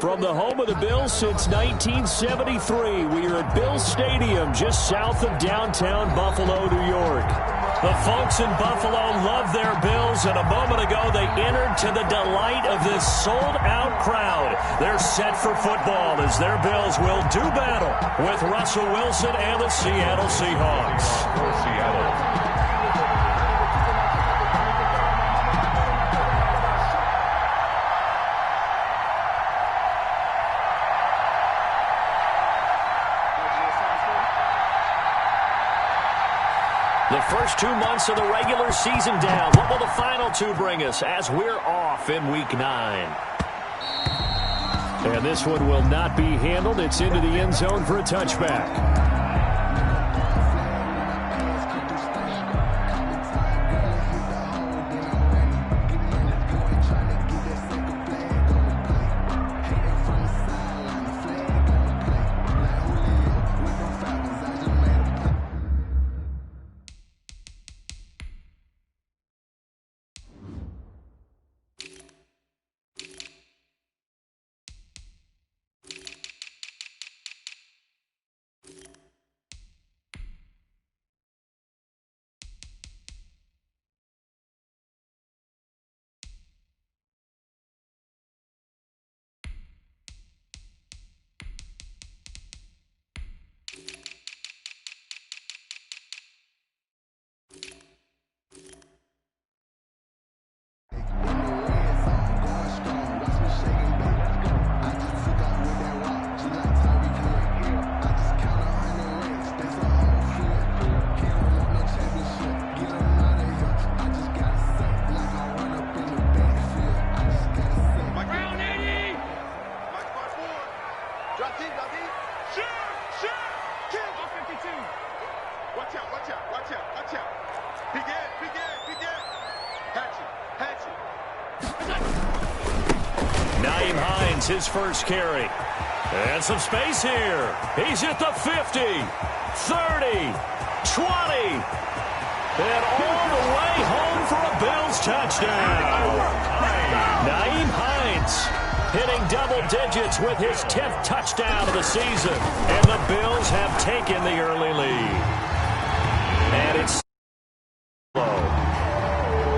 From the home of the Bills since 1973, we are at Bills Stadium just south of downtown Buffalo, New York. The folks in Buffalo love their Bills, and a moment ago they entered to the delight of this sold-out crowd. They're set for football as their Bills will do battle with Russell Wilson and the Seattle Seahawks. For Seattle. The first 2 months of the regular season down. What will the final two bring us as we're off in Week 9? And this one will not be handled. It's into the end zone for a touchback. His first carry. And some space here. He's at the 50, 30, 20. And all the way home for a Bills touchdown. Nyheim Hines hitting double digits with his 10th touchdown of the season. And the Bills have taken the early lead. And it's low.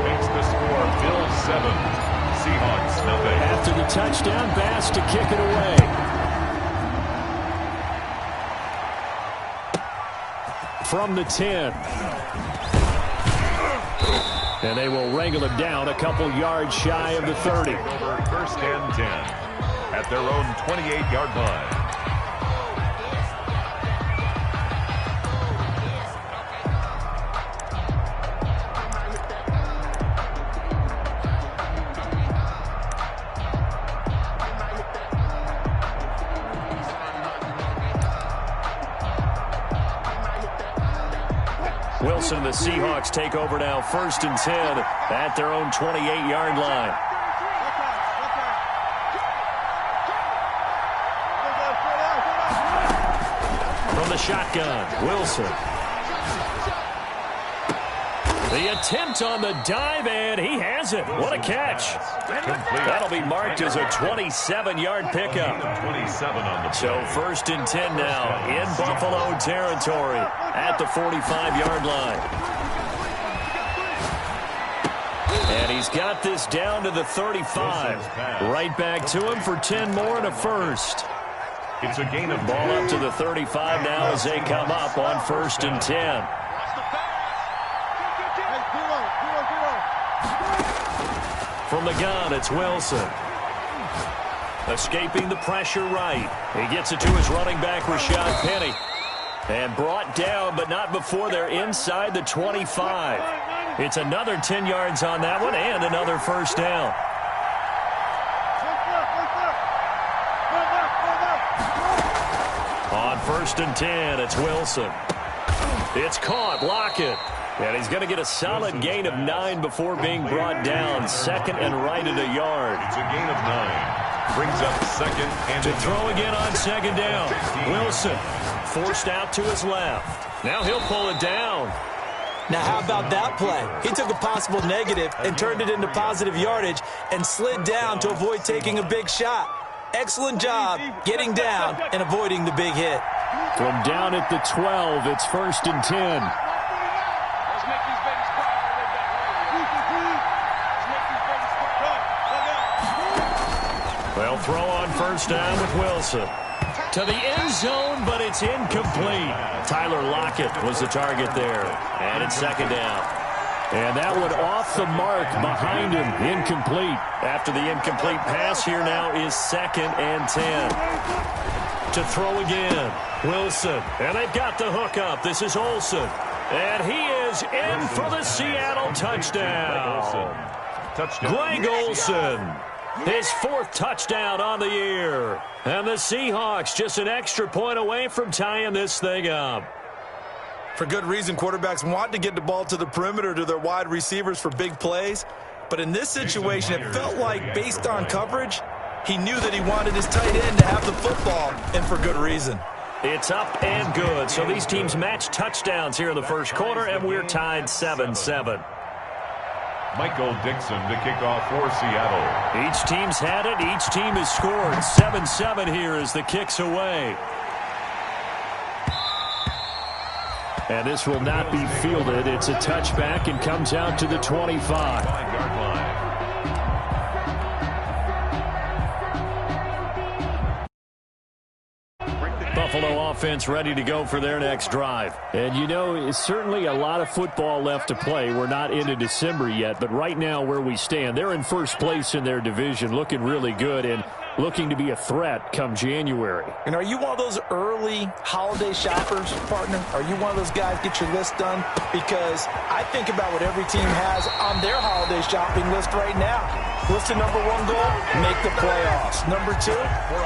Makes the score Bills 7. Seahawks nothing. After the touchdown, Bass to kick it away. From the 10. And they will wrangle him down a couple yards shy of the 30. First and 10 at their own 28-yard line. Wilson, the Seahawks take over now, first and 10 at their own 28-yard line. From the shotgun, Wilson. The attempt on the dive, and he has it. What a catch. That'll be marked as a 27-yard pickup. 27 on the play. So first and 10 now in Buffalo territory at the 45-yard line. And he's got this down to the 35. Right back to him for 10 more and a first. It's a gain of ball up to the 35 now as they come up on first and 10. From the gun, it's Wilson. Escaping the pressure right. He gets it to his running back, Rashad Penny. And brought down, but not before they're inside the 25. It's another 10 yards on that one and another first down. On first and 10, it's Wilson. It's caught. Lockett. And he's going to get a solid gain of 9 before being brought down. Second and right at a yard. It's a gain of 9. Brings up second and to throw again on second down. Wilson forced out to his left. Now he'll pull it down. Now how about that play? He took a possible negative and turned it into positive yardage and slid down to avoid taking a big shot. Excellent job getting down and avoiding the big hit. From down at the 12, it's 1st and 10. They'll throw on 1st down with Wilson. To the end zone, but it's incomplete. Tyler Lockett was the target there. And it's 2nd down. And that one off the mark behind him. Incomplete. After the incomplete pass, here now is 2nd and 10. To throw again. Wilson. And they've got the hook up. This is Olsen. And he is in for the Seattle touchdown. Greg Olsen. His 4th touchdown on the year. And the Seahawks just an extra point away from tying this thing up. For good reason, quarterbacks want to get the ball to the perimeter to their wide receivers for big plays. But in this situation, it felt like, based on coverage, he knew that he wanted his tight end to have the football, and for good reason. It's up and good. So these teams match touchdowns here in the 1st quarter, and we're tied 7-7. Michael Dixon to kick off for Seattle. Each team's had it. Each team has scored. 7-7 here as the kick's away. And this will not be fielded. It's a touchback and comes out to the 25. 5-yard line. Buffalo offense ready to go for their next drive. And, you know, it's certainly a lot of football left to play. We're not into December yet, but right now where we stand, they're in 1st place in their division, looking really good and looking to be a threat come January. And are you one of those early holiday shoppers, partner? Are you one of those guys get your list done? Because I think about what every team has on their holiday shopping list right now. What's the number 1 goal? Make the playoffs. Number 2,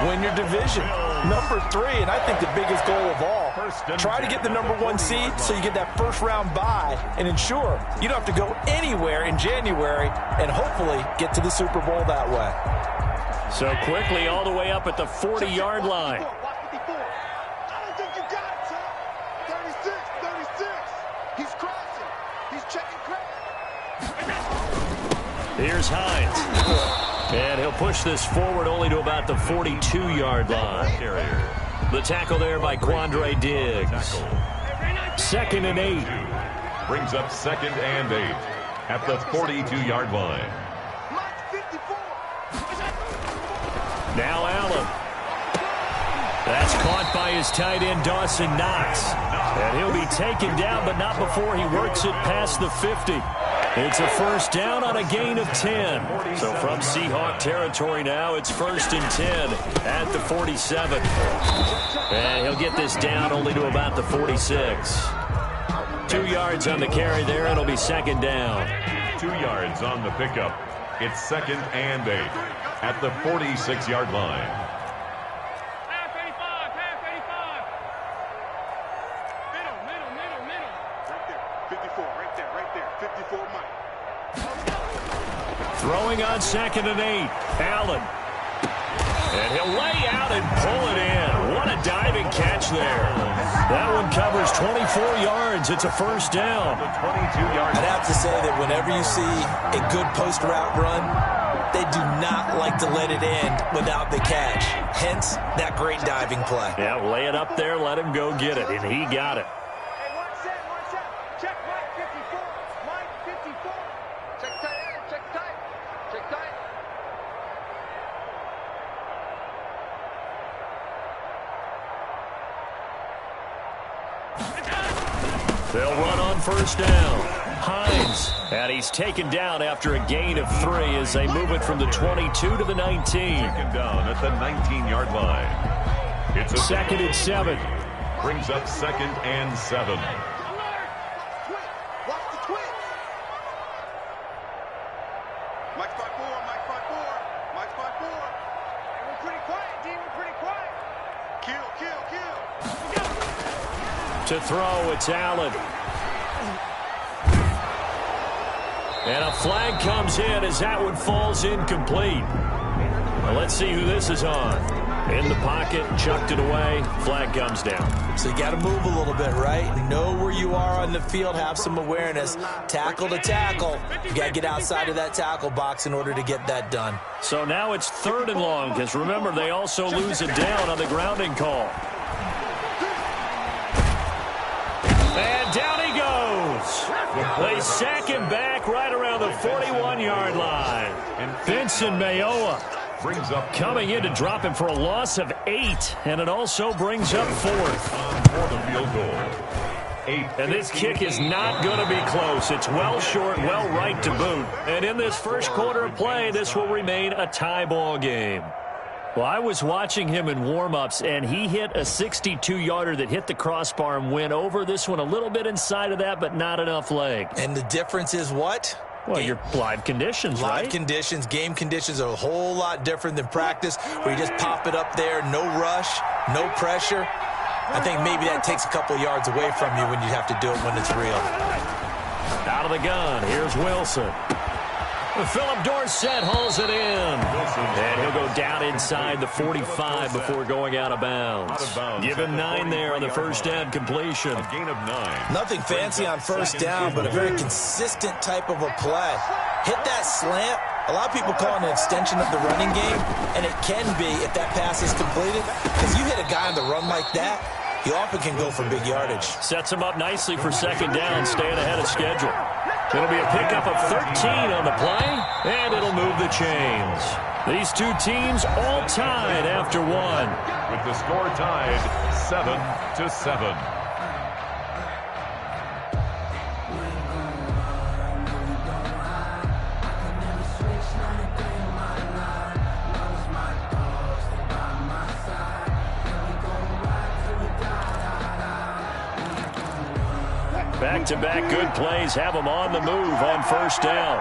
win your division. Number 3, and I think the biggest goal of all, try to get the number 1 seed so you get that 1st round bye and ensure you don't have to go anywhere in January and hopefully get to the Super Bowl that way. So quickly all the way up at the 40-yard line. I don't think you got it, son. 36. He's crossing. He's checking credit. Here's Hines. And he'll push this forward only to about the 42-yard line. The tackle there by Quandre Diggs. 2nd and 8. Brings up 2nd and 8 at the 42-yard line. Now Allen. That's caught by his tight end, Dawson Knox. And he'll be taken down, but not before he works it past the 50. It's a 1st down on a gain of 10. So from Seahawk territory now, it's 1st and 10 at the 47. And he'll get this down only to about the 46. 2 yards on the carry there, and it'll be 2nd down. 2 yards on the pickup. It's 2nd and 8 at the 46-yard line. Half 85. Middle. Right there. 54, Mike. Throwing on 2nd and 8. Allen. And he'll lay out and pull it in. What a diving catch there. That one covers 24 yards. It's a 1st down. I'd have to say that whenever you see a good post route run, they do not like to let it end without the catch. Hence, that great diving play. Yeah, lay it up there, let him go get it, and he got it. Hey, one set. Check Mike 54. Mike 54. Check tight. They'll run on 1st down. Hines, and he's taken down after a gain of 3 as they move it from the 22 to the 19. Taken down at the 19-yard line. It's a 2nd and 7. Brings up 2nd and 7. Watch the twitch. Mike 5-4. Hey, we're pretty quiet, D. We're pretty quiet. Kill. To throw, it's Allen. And a flag comes in as that one falls incomplete. Well, let's see who this is on. In the pocket, chucked it away, flag comes down. So you got to move a little bit, right? Know where you are on the field, have some awareness. Tackle to tackle. You got to get outside of that tackle box in order to get that done. So now it's 3rd and long, because remember, they also lose it down on the grounding call. And down he goes. They sack him back right around the 41-yard line. And Vincent Mayoa brings up coming in to drop him for a loss of 8, and it also brings up 4th. for the field goal. And this kick is not going to be close. It's well short, well right to boot. And in this first quarter of play, this will remain a tie ball game. Well, I was watching him in warm-ups, and he hit a 62-yarder that hit the crossbar and went over. This one a little bit inside of that, but not enough leg. And the difference is what? Well, your live conditions, right? Live conditions, game conditions are a whole lot different than practice, where you just pop it up there, no rush, no pressure. I think maybe that takes a couple yards away from you when you have to do it when it's real. Out of the gun, here's Wilson. Philip Dorsett hauls it in. And he'll go down inside the 45 before going out of bounds. Give him 9 there on the first down completion. A gain of 9. Nothing fancy on first down, but a very consistent type of a play. Hit that slant. A lot of people call it an extension of the running game, and it can be if that pass is completed, because you hit a guy on the run like that, he often can go for big yardage. Sets him up nicely for second down, staying ahead of schedule. It'll be a pickup of 13 on the play, and it'll move the chains. These two teams all tied after 1. With the score tied 7-7. Back-to-back good plays have them on the move on first down.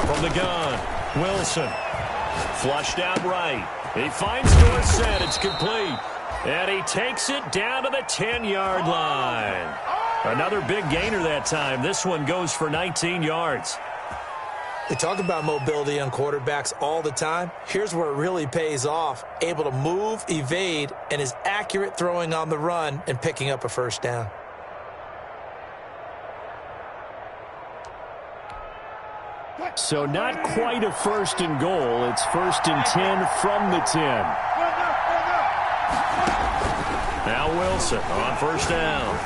From the gun, Wilson. Flushed out right. He finds Dorsett. It's complete. And he takes it down to the 10-yard line. Another big gainer that time. This one goes for 19 yards. They talk about mobility on quarterbacks all the time. Here's where it really pays off. Able to move, evade, and is accurate throwing on the run and picking up a first down. So not quite a 1st and goal. It's 1st and 10 from the 10. Now Wilson on first down.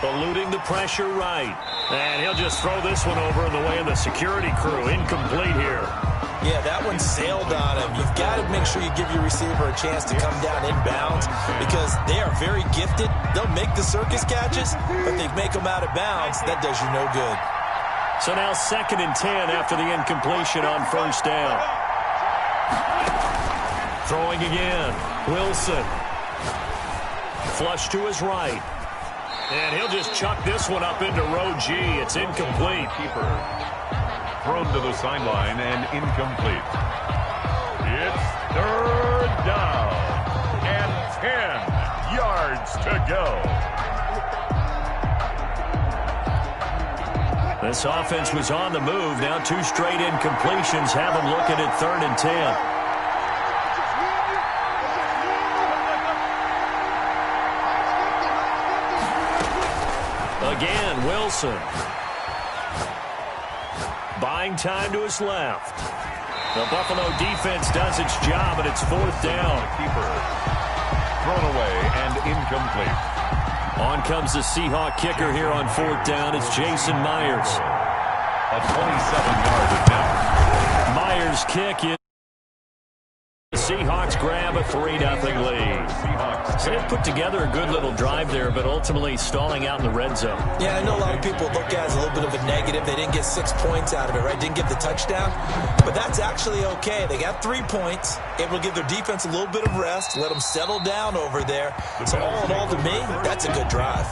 Eluding the pressure right. And he'll just throw this one over in the way of the security crew. Incomplete here. Yeah, that one sailed on him. You've got to make sure you give your receiver a chance to come down inbounds because they are very gifted. They'll make the circus catches, but they make them out of bounds. That does you no good. So now 2nd and 10 after the incompletion on first down. Throwing again. Wilson. Flush to his right. And he'll just chuck this one up into row G. It's incomplete. Keeper thrown to the sideline and incomplete. It's 3rd down and 10 yards to go. This offense was on the move. Now 2 straight incompletions have them looking at 3rd and 10. Again, Wilson. Buying time to his left. The Buffalo defense does its job, and it's 4th down. Keeper thrown away and incomplete. On comes the Seahawk kicker here on 4th down. It's Jason Myers. A 27-yard attempt. Myers' kick in. The Seahawks grab a 3-0 lead. So they've put together a good little drive there, but ultimately stalling out in the red zone. Yeah, I know a lot of people look at it as a little bit of a negative. They didn't get 6 points out of it, right? Didn't get the touchdown. But that's actually okay. They got 3 points, able to give their defense a little bit of rest, let them settle down over there. So all in all, to me, that's a good drive.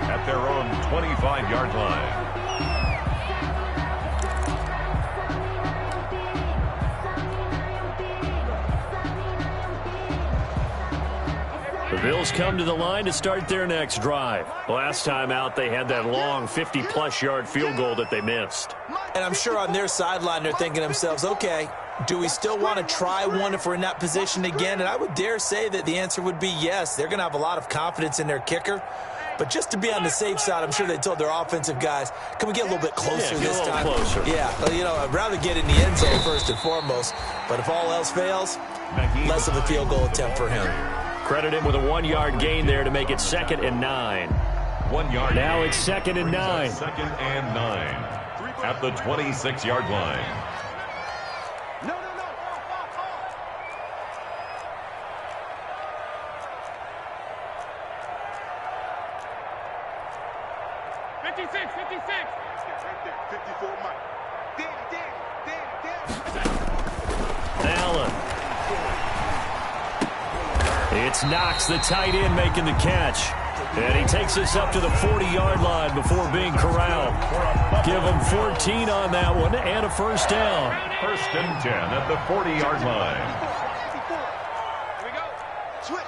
At their own 25-yard line. Bills come to the line to start their next drive. Last time out, they had that long 50-plus yard field goal that they missed. And I'm sure on their sideline they're thinking to themselves, okay, do we still want to try one if we're in that position again? And I would dare say that the answer would be yes. They're going to have a lot of confidence in their kicker. But just to be on the safe side, I'm sure they told their offensive guys, can we get a little bit closer this time? Closer. Yeah, I'd rather get in the end zone first and foremost. But if all else fails, less of a field goal attempt for him. Credit him with a 1-yard gain there to make it 2nd and 9. 1 yard. Now it's 2nd and 9. 2nd and 9 at the 26-yard line. No. 56. Right there, 54 Mike. Danny. Allen. It's Knox, the tight end, making the catch. And he takes us up to the 40-yard line before being corralled. Give him 14 on that one and a first down. 1st and 10 at the 40-yard line. Here we go. Switch.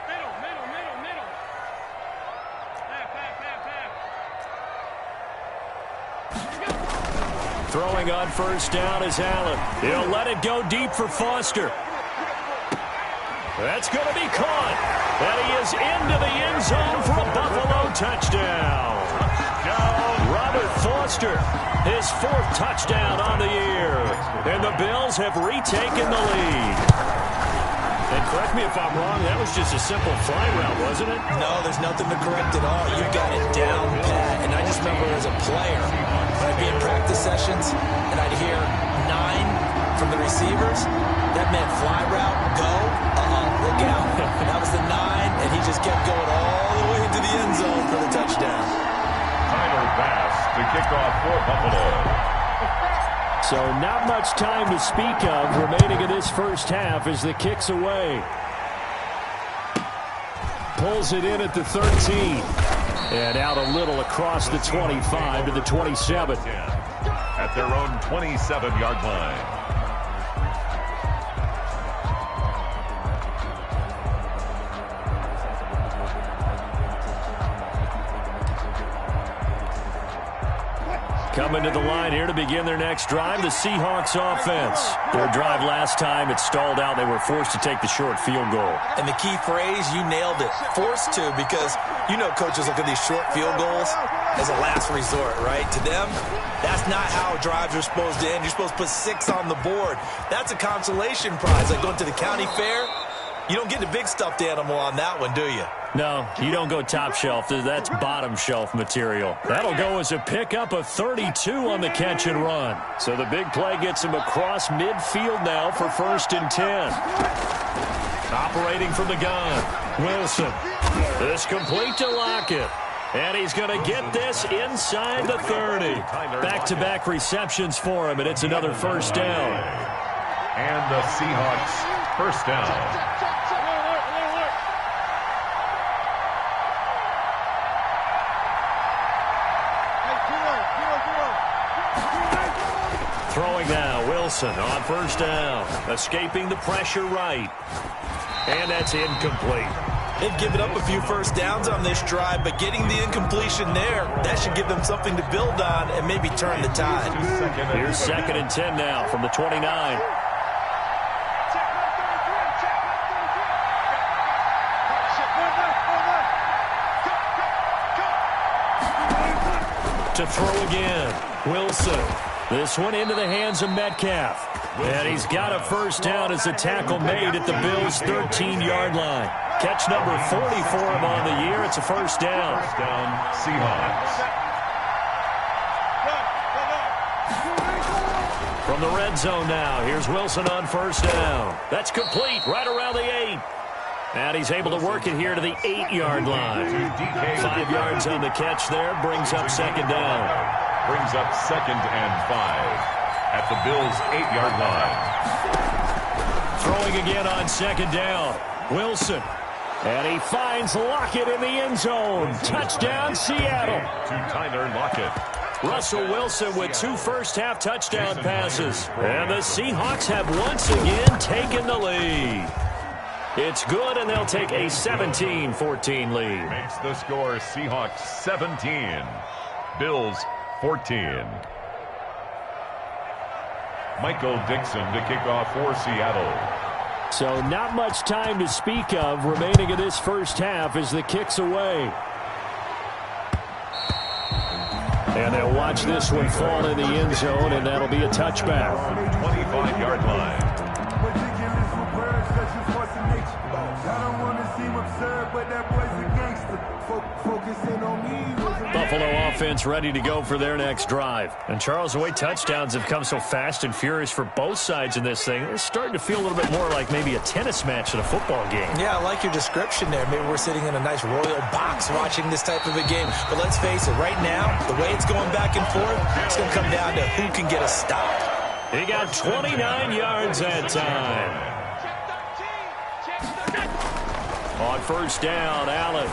Middle. Pass. Throwing on first down is Allen. He'll let it go deep for Foster. That's going to be caught. And he is into the end zone for a Buffalo touchdown. Robert Foster, his 4th touchdown on the year. And the Bills have retaken the lead. And correct me if I'm wrong, that was just a simple fly route, wasn't it? No, there's nothing to correct at all. You got it down pat. And I just remember as a player, when I'd be in practice sessions, and I'd hear 9 from the receivers, that meant fly route, go, look out. That was the 9, and he just kept going all the way into the end zone for the touchdown. Tyler pass to kick off for Buffalo. So not much time to speak of remaining in this first half as the kick's away. Pulls it in at the 13. And out a little across the 25 to the 27. At their own 27-yard line. Coming to the line here to begin their next drive, the Seahawks offense. Their drive last time, it stalled out. They were forced to take the short field goal. And the key phrase, you nailed it. Forced to, because coaches look at these short field goals as a last resort, right? To them, that's not how drives are supposed to end. You're supposed to put 6 on the board. That's a consolation prize. Like going to the county fair, you don't get the big stuffed animal on that one, do you? No, you don't go top shelf. That's bottom shelf material. That'll go as a pickup of 32 on the catch and run. So the big play gets him across midfield now for 1st and 10. Operating from the gun, Wilson. This complete to Lockett. And he's going to get this inside the 30. Back-to-back receptions for him, and it's another first down. And the Seahawks first down. Throwing now, Wilson on first down. Escaping the pressure right. And that's incomplete. They've given up a few first downs on this drive, but getting the incompletion there, that should give them something to build on and maybe turn the tide. Here's 2nd and 10 now from the 29. To throw again, Wilson. This one into the hands of Metcalf. And he's got a first down as a tackle made at the Bills' 13-yard line. Catch number 40 for him on the year. It's a first down. First down, Seahawks. From the red zone now, here's Wilson on first down. That's complete right around the 8. And he's able to work it here to the 8-yard line. 5 yards on the catch there, brings up 2nd down. Brings up 2nd and 5 at the Bills' 8-yard line. Throwing again on 2nd down. Wilson. And he finds Lockett in the end zone. Touchdown, Seattle. To Tyler Lockett. Russell Wilson with 2 first-half touchdown passes. And the Seahawks have once again taken the lead. It's good, and they'll take a 17-14 lead. Makes the score Seahawks 17, Bills 14. Michael Dixon to kick off for Seattle. So not much time to speak of remaining in this first half as the kick's away. And they'll watch this one fall in the end zone, and that'll be a touchback. 25-yard line. Buffalo offense ready to go for their next drive. And Charles, the way touchdowns have come so fast and furious for both sides in this thing, it's starting to feel a little bit more like maybe a tennis match than a football game. Yeah, I like your description there. Maybe we're sitting in a nice royal box watching this type of a game. But let's face it, right now, the way it's going back and forth, it's going to come down to who can get a stop. He got 29 yards that time. On first down, Allen.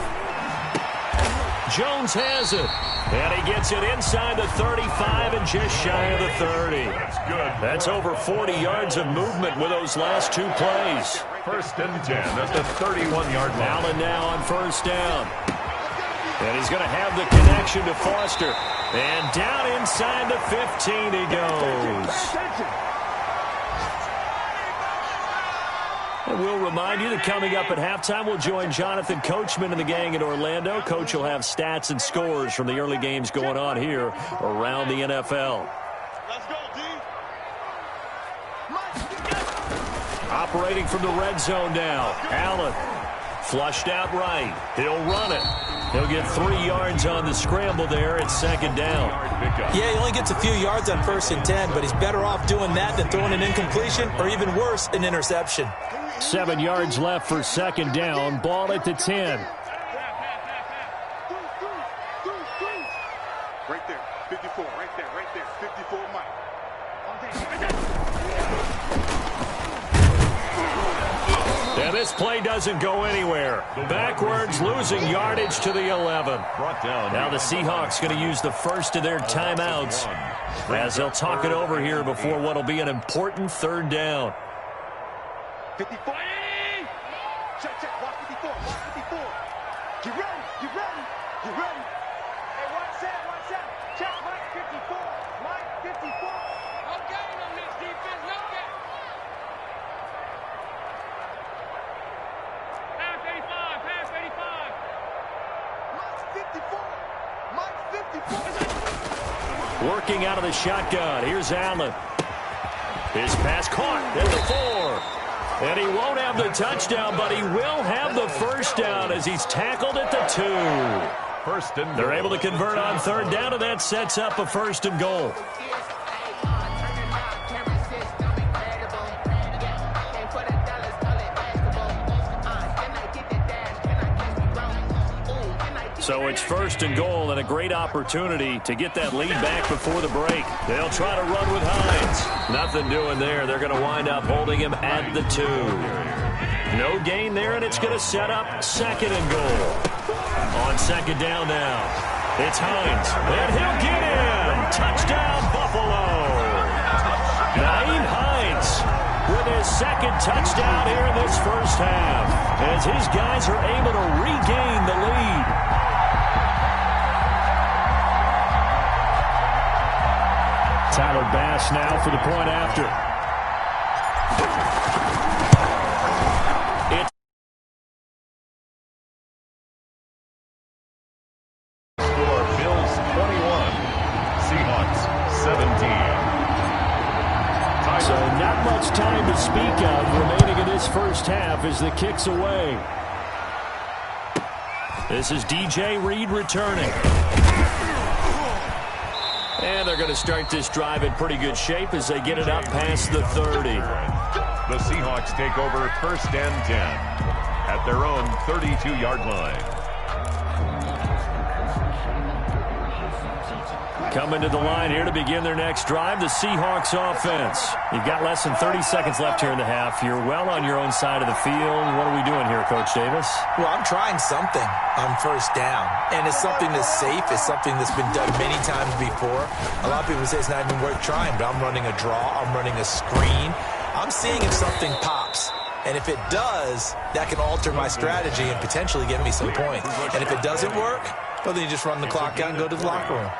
Jones has it. And he gets it inside the 35 and just shy of the 30. That's good. That's over 40 yards of movement with those last two plays. First and 10 at the 31-yard line. Allen now on first down. And he's going to have the connection to Foster. And down inside the 15 he goes. And we'll remind you that coming up at halftime, we'll join Jonathan Coachman and the gang in Orlando. Coach will have stats and scores from the early games going on here around the NFL. Let's go, D. Operating from the red zone now. Allen flushed out right. He'll run it. He'll get 3 yards on the scramble there at second down. Yeah, he only gets a few yards on first and 10, but he's better off doing that than throwing an incompletion or even worse, an interception. 7 yards left for second down. Ball at the 10. Right there, 54, right there, 54, Mike. And this play doesn't go anywhere. Backwards, losing yardage to the 11. Brought down. Now the Seahawks going to use the first of their timeouts as they'll talk it over here before what will be an important third down. 54. Check, watch 54, watch 54. Get ready. Hey, watch out. Check Mike 54. Mike 54. No game on this defense, no game. Pass 85. Mike 54. Working out of the shotgun. Here's Allen. His pass caught at the 4. And he won't have the touchdown, but he will have the first down as he's tackled at the 2. First and They're able to convert on third down, and that sets up a first and goal. So it's first and goal and a great opportunity to get that lead back before the break. They'll try to run with Hines. Nothing doing there. They're going to wind up holding him at the 2. No gain there, and it's going to set up second and goal. On second down now, it's Hines. And he'll get in. Touchdown, Buffalo. Nyheim Hines with his second touchdown here in this first half as his guys are able to regain the lead. Tyler Bass now for the point after. It's score Bills 21, Seahawks 17. So not much time to speak of remaining in this first half as the kick's away. This is DJ Reed returning. And they're going to start this drive in pretty good shape as they get it up past the 30. The Seahawks take over first and 10 at their own 32-yard line. Coming to the line here to begin their next drive, the Seahawks offense. You've got less than 30 seconds left here in the half. You're well on your own side of the field. What are we doing here, Coach Davis? Well, I'm trying something on first down, and it's something that's safe. It's something that's been done many times before. A lot of people say it's not even worth trying, but I'm running a draw. I'm running a screen. I'm seeing if something pops. And if it does, that can alter my strategy and potentially get me some points. And if it doesn't work, well, then you just run the clock out and go to the locker room.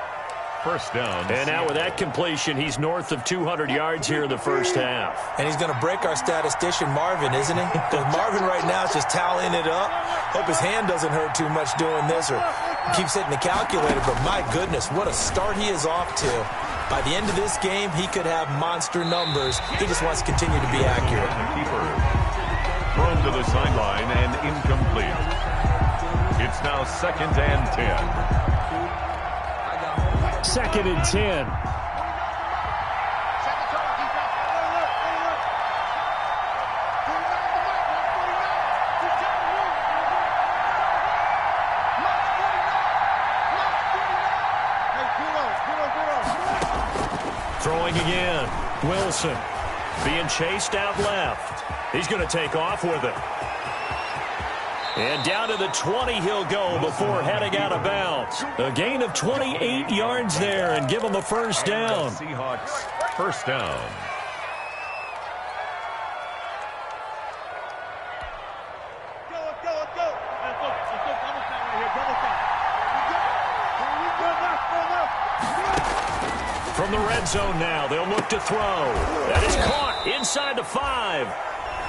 First down. And now with that completion, he's north of 200 yards here in the first half. And he's going to break our statistician, Marvin, isn't he? Because Marvin right now is just tallying it up. Hope his hand doesn't hurt too much doing this or keeps hitting the calculator. But my goodness, what a start he is off to. By the end of this game, he could have monster numbers. He just wants to continue to be accurate. Keeper thrown to the sideline and incomplete. It's now 2nd and 10. 2nd and 10. Throwing again. Wilson being chased out left. He's going to take off with it. And down to the 20 he'll go before heading out of bounds. A gain of 28 yards there and give him a first down. Seahawks first down. From the red zone now, they'll look to throw. That is caught inside the 5.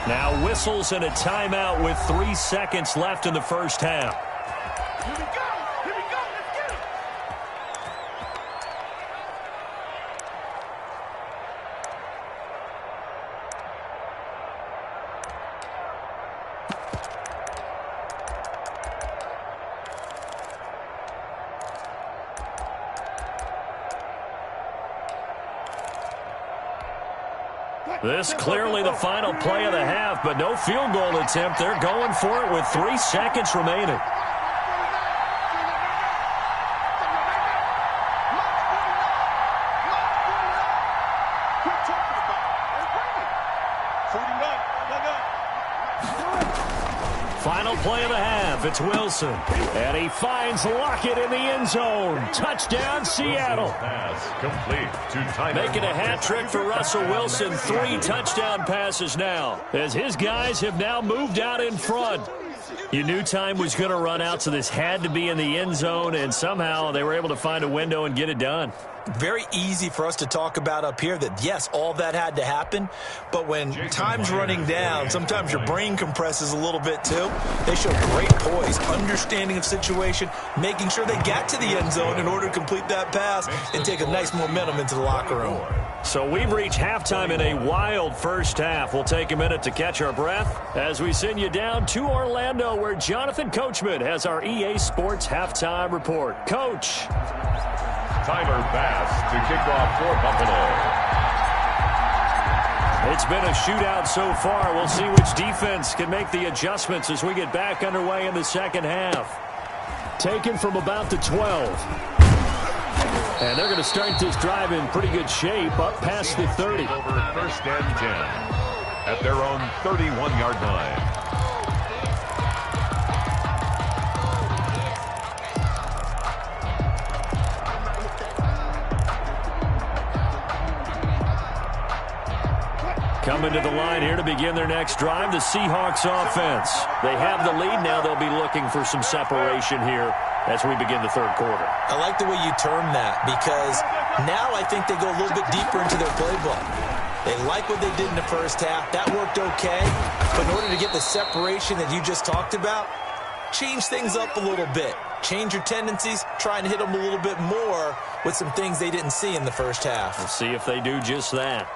Now whistles and a timeout with 3 seconds left in the first half. Here we go. Here we go. Let's get it. This clearly the final play of the half, but no field goal attempt. They're going for it with 3 seconds remaining. Final play of the half. It's Wilson. And he finds Lockett in the end zone. Touchdown, Seattle. Pass complete to Tyler. Making a hat trick for Russell Wilson. 3 touchdown passes now, as his guys have now moved out in front. You knew time was going to run out, so this had to be in the end zone, and somehow they were able to find a window and get it done. Very easy for us to talk about up here that, yes, all that had to happen, but when time's running down, sometimes your brain compresses a little bit too. They showed great poise, understanding of situation, making sure they got to the end zone in order to complete that pass and take a nice momentum into the locker room. So we've reached halftime in a wild first half. We'll take a minute to catch our breath as we send you down to Orlando, where Jonathan Coachman has our EA Sports halftime report. Coach. Tyler Bass to kick off for Buffalo. It's been a shootout so far. We'll see which defense can make the adjustments as we get back underway in the second half. Taken from about the 12. And they're going to start this drive in pretty good shape, up past the 30. Over 1st and 10 at their own 31-yard line. Coming to the line here to begin their next drive, the Seahawks offense. They have the lead. Now they'll be looking for some separation here as we begin the third quarter. I like the way you term that, because now I think they go a little bit deeper into their playbook. They like what they did in the first half. That worked okay. But in order to get the separation that you just talked about, change things up a little bit. Change your tendencies. Try and hit them a little bit more with some things they didn't see in the first half. We'll see if they do just that.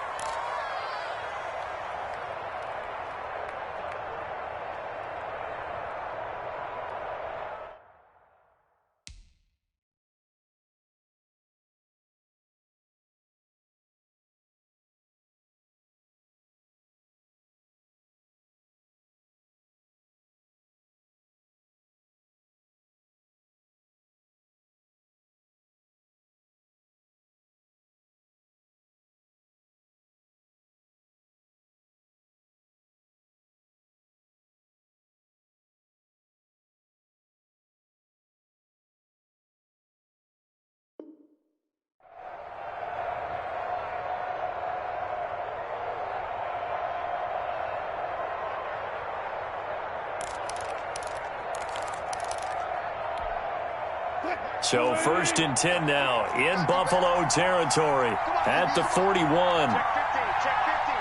So 1st and 10 now in Buffalo territory at the 41. Check 50.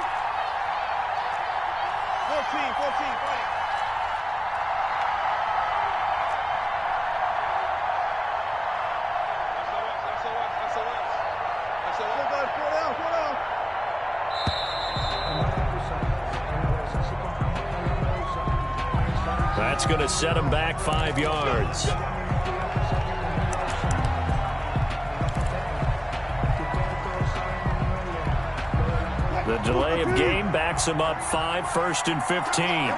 14, 14. That's going to set him back 5 yards. The delay of game backs him up 5, 1st and 15.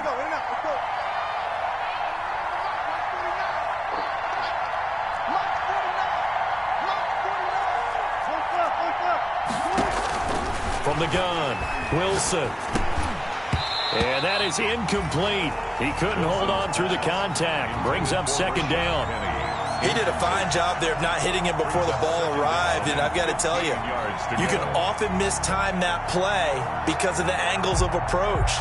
From the gun, Wilson. And that is incomplete. He couldn't hold on through the contact. Brings up 2nd down. He did a fine job there of not hitting him before the ball arrived, and I've got to tell you, you can often mistime that play because of the angles of approach.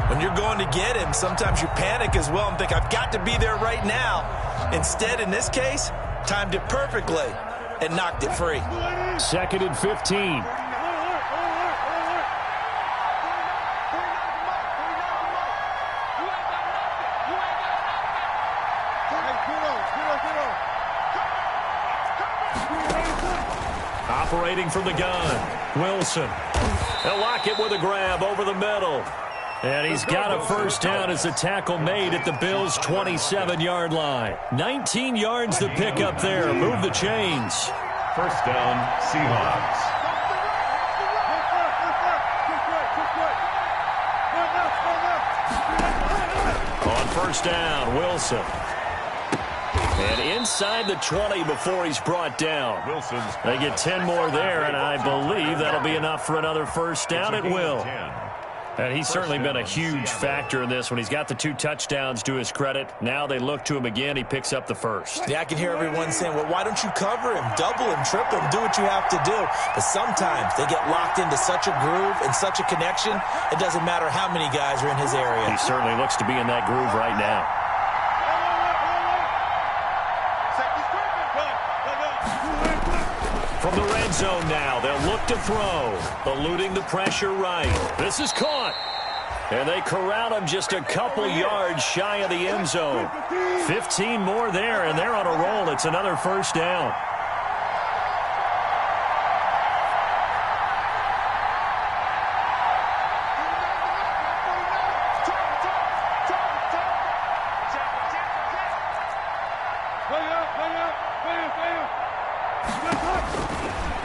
When you're going to get him, sometimes you panic as well and think, I've got to be there right now. Instead, in this case, timed it perfectly and knocked it free. 2nd and 15. Operating from the gun, Wilson. They'll lock it with a grab over the middle. And he's got a 1st down as the tackle made at the Bills' 27-yard line. 19 yards to pick up there. Move the chains. 1st down, Seahawks. On 1st down, Wilson. And inside the 20 before he's brought down. They get 10 more there, and I believe that'll be enough for another 1st down. It will. And he's certainly been a huge factor in this when he's got the 2 touchdowns to his credit. Now they look to him again. He picks up the 1st. Yeah, I can hear everyone saying, well, why don't you cover him, double him, triple him, do what you have to do. But sometimes they get locked into such a groove and such a connection, it doesn't matter how many guys are in his area. He certainly looks to be in that groove right now. From the red zone now, they'll look to throw. Eluding the pressure right. This is caught. And they corral him just a couple yards shy of the end zone. 15 more there, and they're on a roll. It's another 1st down.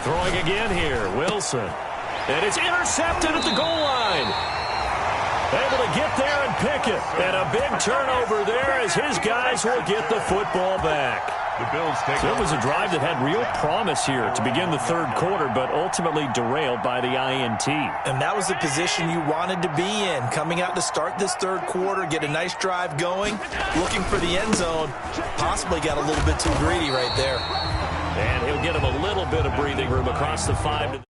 Throwing again here, Wilson. And it's intercepted at the goal line. Able to get there and pick it. And a big turnover there as his guys will get the football back. So it was a drive that had real promise here to begin the 3rd quarter, but ultimately derailed by the INT. And that was the position you wanted to be in, coming out to start this 3rd quarter, get a nice drive going, looking for the end zone. Possibly got a little bit too greedy right there. And he'll get him a little bit of breathing room across the 5.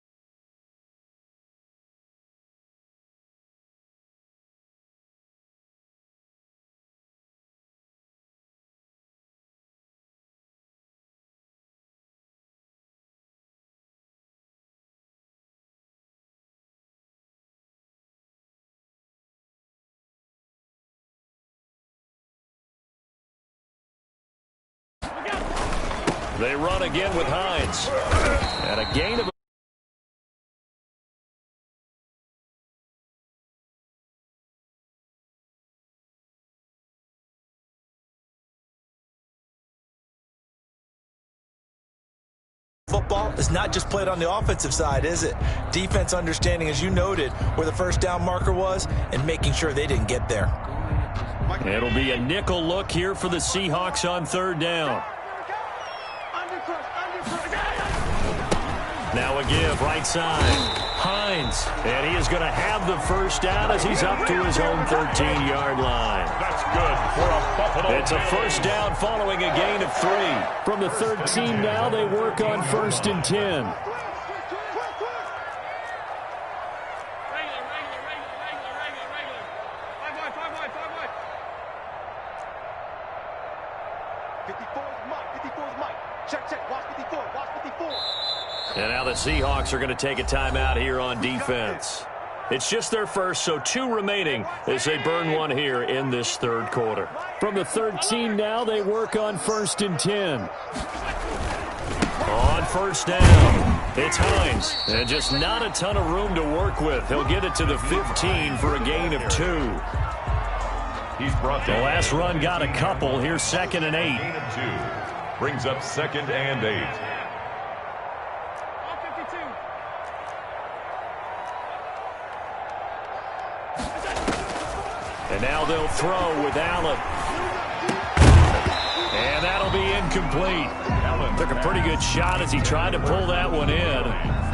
They run again with Hines. And a gain of football is not just played on the offensive side, is it? Defense understanding, as you noted, where the 1st down marker was and making sure they didn't get there. It'll be a nickel look here for the Seahawks on 3rd down. Now a give, right side. Hines. And he is going to have the 1st down as he's up to his own 13-yard line. That's good for a Buffalo. It's a 1st down following a gain of 3. From the 13 now, they work on 1st and 10. 54 is Mike. 54 is Mike. Check, check. Watch 54. Watch 54. And now the Seahawks are going to take a timeout here on defense. It's just their first, so 2 remaining as they burn one here in this third quarter. From the 13 now, they work on 1st and 10. On 1st down, it's Hines. And just not a ton of room to work with. He'll get it to the 15 for a gain of 2. He's brought down. The last run got a couple. Here's 2nd and 8. Gain of 2. Brings up 2nd and 8. And now they'll throw with Allen. And that'll be incomplete. Allen took a pretty good shot as he tried to pull that one in.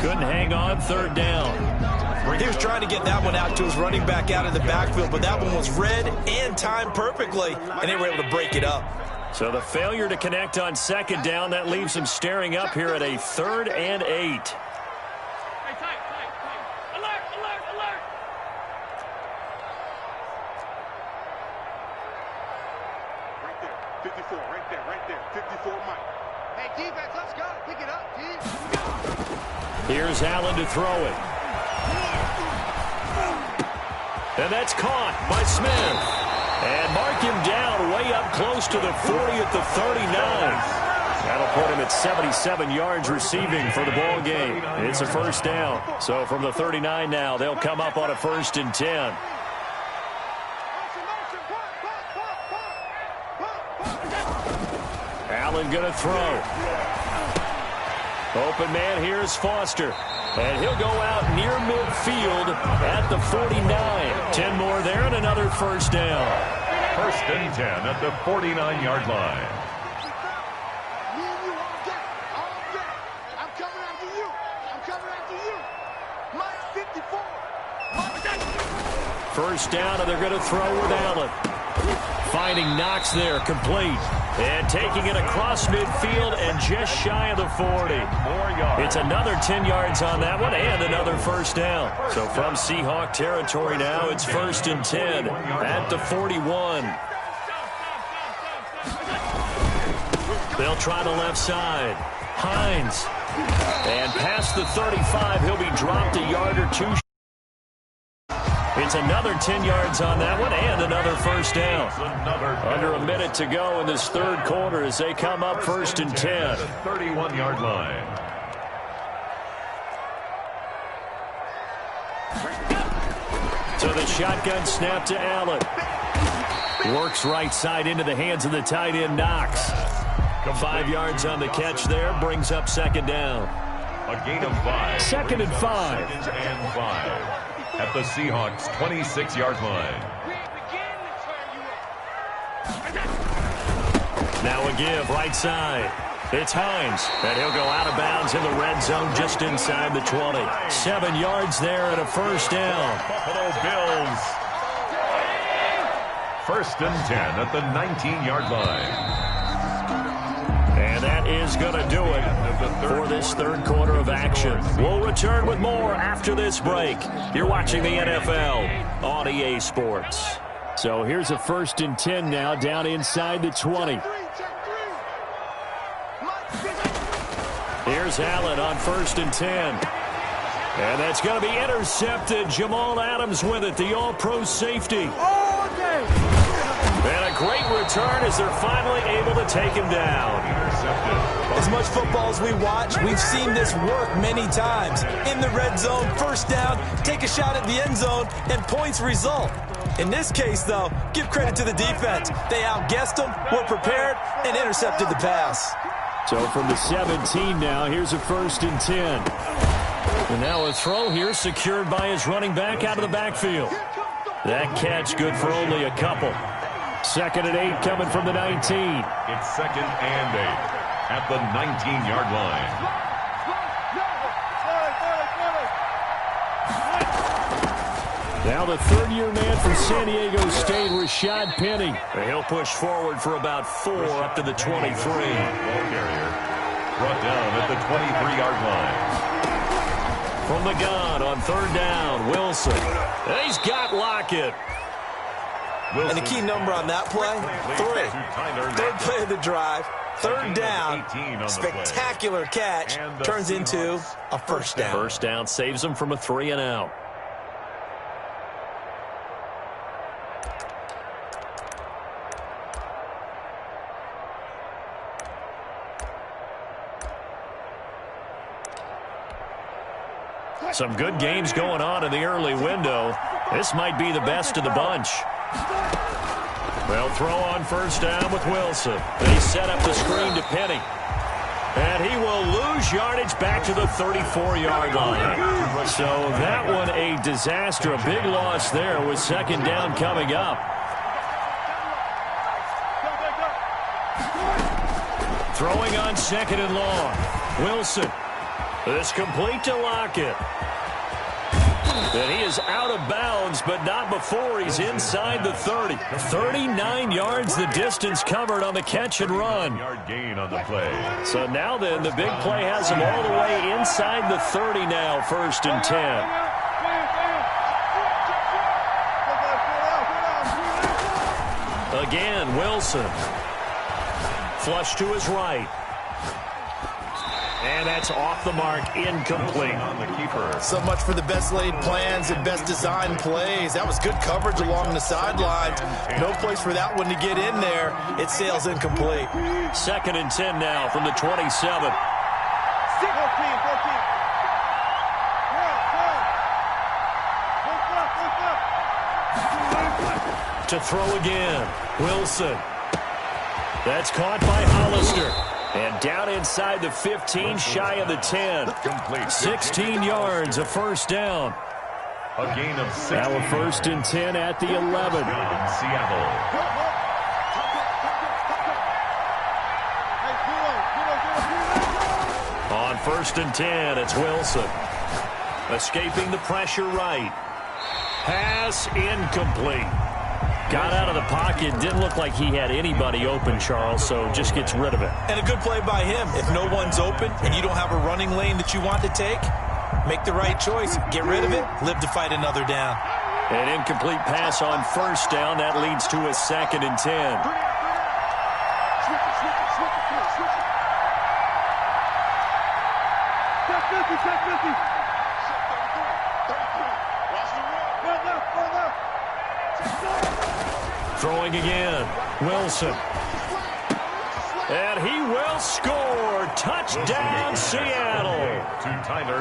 Couldn't hang on 3rd down. He was trying to get that one out to his running back out in the backfield, but that one was read and timed perfectly, and they were able to break it up. So the failure to connect on 2nd down, that leaves him staring up here at a 3rd and 8. Here's Allen to throw it. And that's caught by Smith. And mark him down way up close to the 40 at the 39. That'll put him at 77 yards receiving for the ball game. It's a 1st down. So from the 39 now, they'll come up on a 1st and 10. Allen going to throw. Open man here is Foster. And he'll go out near midfield at the 49. 10 more there and another 1st down. 1st and 10 at the 49-yard line. Me and you all day. All day. I'm coming after you. I'm coming after you. Mike 54. Mike 1st down, and they're going to throw with Allen. Finding Knox there, complete. And taking it across midfield and just shy of the 40. It's another 10 yards on that one and another 1st down. So from Seahawk territory now, it's 1st and 10 at the 41. They'll try the left side. Hines. And past the 35, he'll be dropped a yard or 2. It's another 10 yards on that one and another 1st down. Under a minute to go in this third quarter as they come up 1st and 10. 31-yard line. So the shotgun snap to Allen. Works right side into the hands of the tight end Knox. 5 yards on the catch there, brings up 2nd down. A gain of 5. 2nd and 5. 2nd and 5. At the Seahawks' 26-yard line. Now a give, right side. It's Hines, and he'll go out of bounds in the red zone just inside the 20. 7 yards there and a 1st down. Buffalo Bills. 1st and 10 at the 19-yard line. And that is going to do it for this third quarter of action. We'll return with more after this break. You're watching the NFL on EA Sports. So here's a 1st and 10 now down inside the 20. Here's Allen on 1st and 10. And that's going to be intercepted. Jamal Adams with it, the all-pro safety. And a great return as they're finally able to take him down. As much football as we watch, we've seen this work many times. In the red zone, 1st down, take a shot at the end zone, and points result. In this case, though, give credit to the defense. They outguessed them, were prepared, and intercepted the pass. So from the 17 now, here's a 1st and 10. And now a throw here secured by his running back out of the backfield. That catch good for only a couple. 2nd and 8 coming from the 19. It's 2nd and 8 at the 19-yard line. Now the third-year man from San Diego State, Rashad Penny. He'll push forward for about 4 up to the 23. Ball carrier brought down at the 23-yard line. From the gun on 3rd down, Wilson. And he's got Lockett. And the key number on that play, 3. Third play of the drive, third down, spectacular catch, turns into a first down. First down saves them from a 3-and-out. Some good games going on in the early window. This might be the best of the bunch. They'll throw on first down with Wilson. They set up the screen to Penny. And he will lose yardage back to the 34-yard line. So that one a disaster. A big loss there with second down coming up. Throwing on second and long. Wilson. It's complete to Lockett. And he is out of bounds, but not before he's inside the 30. 39 yards the distance covered on the catch and run. Yard gain on the play. So now then, the big play has him all the way inside the 30 now, first and 10. Again, Wilson. Flush to his right. And that's off the mark, incomplete. On the keeper. So much for the best laid plans and best designed plays. That was good coverage along the sideline. No place for that one to get in there. It sails incomplete. Second and 10 now from the 27. To throw again. Wilson. That's caught by Hollister. And down inside the 15, shy of the 10. Complete. 16 yards, a first down. A gain of 6. Now a first and 10 at the 11. Seattle. On first and 10, it's Wilson. Escaping the pressure right. Pass incomplete. Got out of the pocket. Didn't look like he had anybody open, Charles, so just gets rid of it. And a good play by him. If no one's open and you don't have a running lane that you want to take, make the right choice. Get rid of it. Live to fight another down. An incomplete pass on first down. That leads to a second and 10. Throwing again. Wilson. And he will score. Touchdown, Seattle.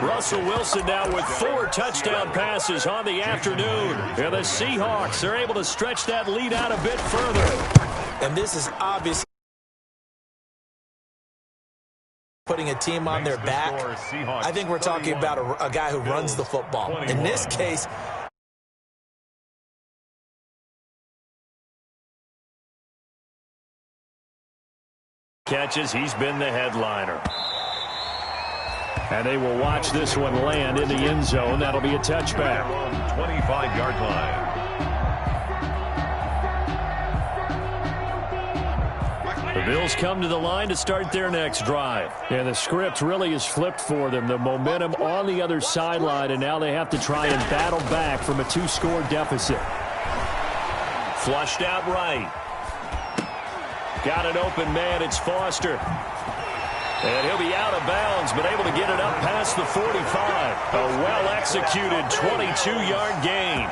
Russell Wilson now with 4 touchdown passes on the afternoon. And the Seahawks are able to stretch that lead out a bit further. And this is obviously putting a team on their back. I think we're talking about a guy who runs the football. In this case, catches, he's been the headliner. And they will watch this one land in the end zone. That'll be a touchback. 25-yard line. The Bills come to the line to start their next drive. And the script really is flipped for them. The momentum on the other sideline, and now they have to try and battle back from a 2-score deficit. Flushed out right. Got an open man. It's Foster. And he'll be out of bounds, but able to get it up past the 45. A well-executed 22-yard gain.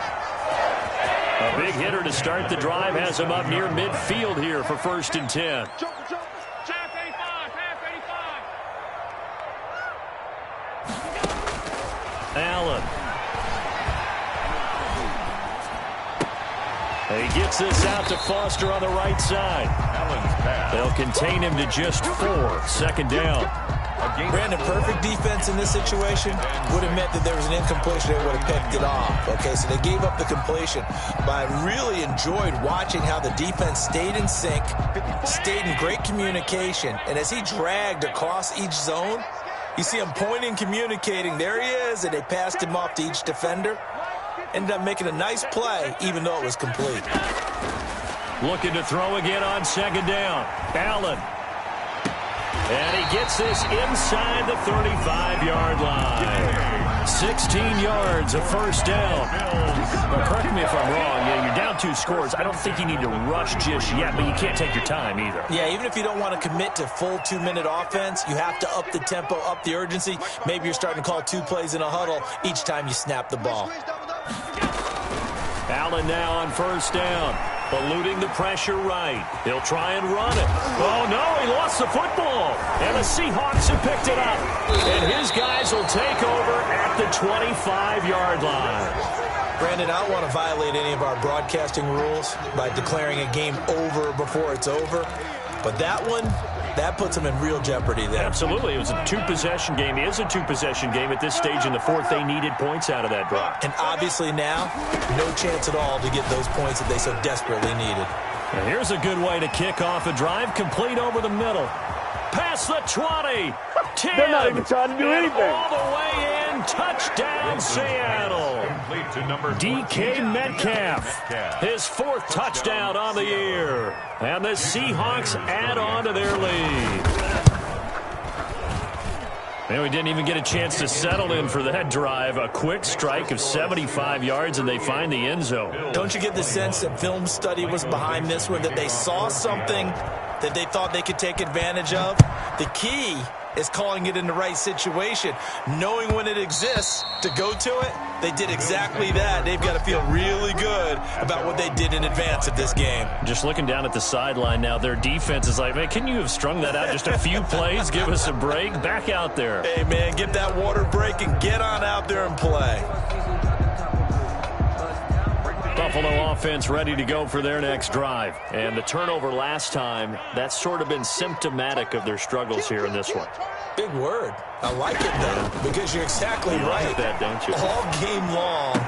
A big hitter to start the drive has him up near midfield here for first and 10. Allen. He gets this out to Foster on the right side. They'll contain him to just 4. Second down. Brandon, perfect defense in this situation would have meant that there was an incompletion. They would have picked it off. Okay, so they gave up the completion. But I really enjoyed watching how the defense stayed in sync, stayed in great communication. And as he dragged across each zone, you see him pointing, communicating. There he is, and they passed him off to each defender. Ended up making a nice play, even though it was complete. Looking to throw again on second down. Allen. And he gets this inside the 35-yard line. 16 yards, a first down. Now, correct me if I'm wrong. Yeah, you're down 2 scores. I don't think you need to rush just yet, but you can't take your time either. Yeah, even if you don't want to commit to full 2-minute offense, you have to up the tempo, up the urgency. Maybe you're starting to call 2 plays in a huddle each time you snap the ball. Allen now on first down, eluding the pressure right. He'll try and run it. Oh, no, he lost the football. And the Seahawks have picked it up. And his guys will take over at the 25-yard line. Brandon, I don't want to violate any of our broadcasting rules by declaring a game over before it's over. But that one, that puts them in real jeopardy there. Absolutely. It was a 2-possession game. It is a 2-possession game at this stage in the fourth. They needed points out of that drive. And obviously now, no chance at all to get those points that they so desperately needed. And here's a good way to kick off a drive, complete over the middle. Past the 20, 10. They're not even trying to do anything. All the way in, touchdown Seattle. DK Metcalf, his 4th touchdown on the year. And the Seahawks add on to their lead. And we didn't even get a chance to settle in for that drive. A quick strike of 75 yards, and they find the end zone. Don't you get the sense that film study was behind this one, that they saw something that they thought they could take advantage of? The key is calling it in the right situation, knowing when it exists to go to it. They did exactly that. They've got to feel really good about what they did in advance of this game. Just looking down at the sideline now, their defense is like, man, can you have strung that out just a few plays? Give us a break. Back out there. Hey, man, get that water break and get on out there and play. Buffalo offense ready to go for their next drive. And the turnover last time, that's sort of been symptomatic of their struggles here in this one. Big word. I like it, though, because you're exactly right. Like that, don't you? All game long,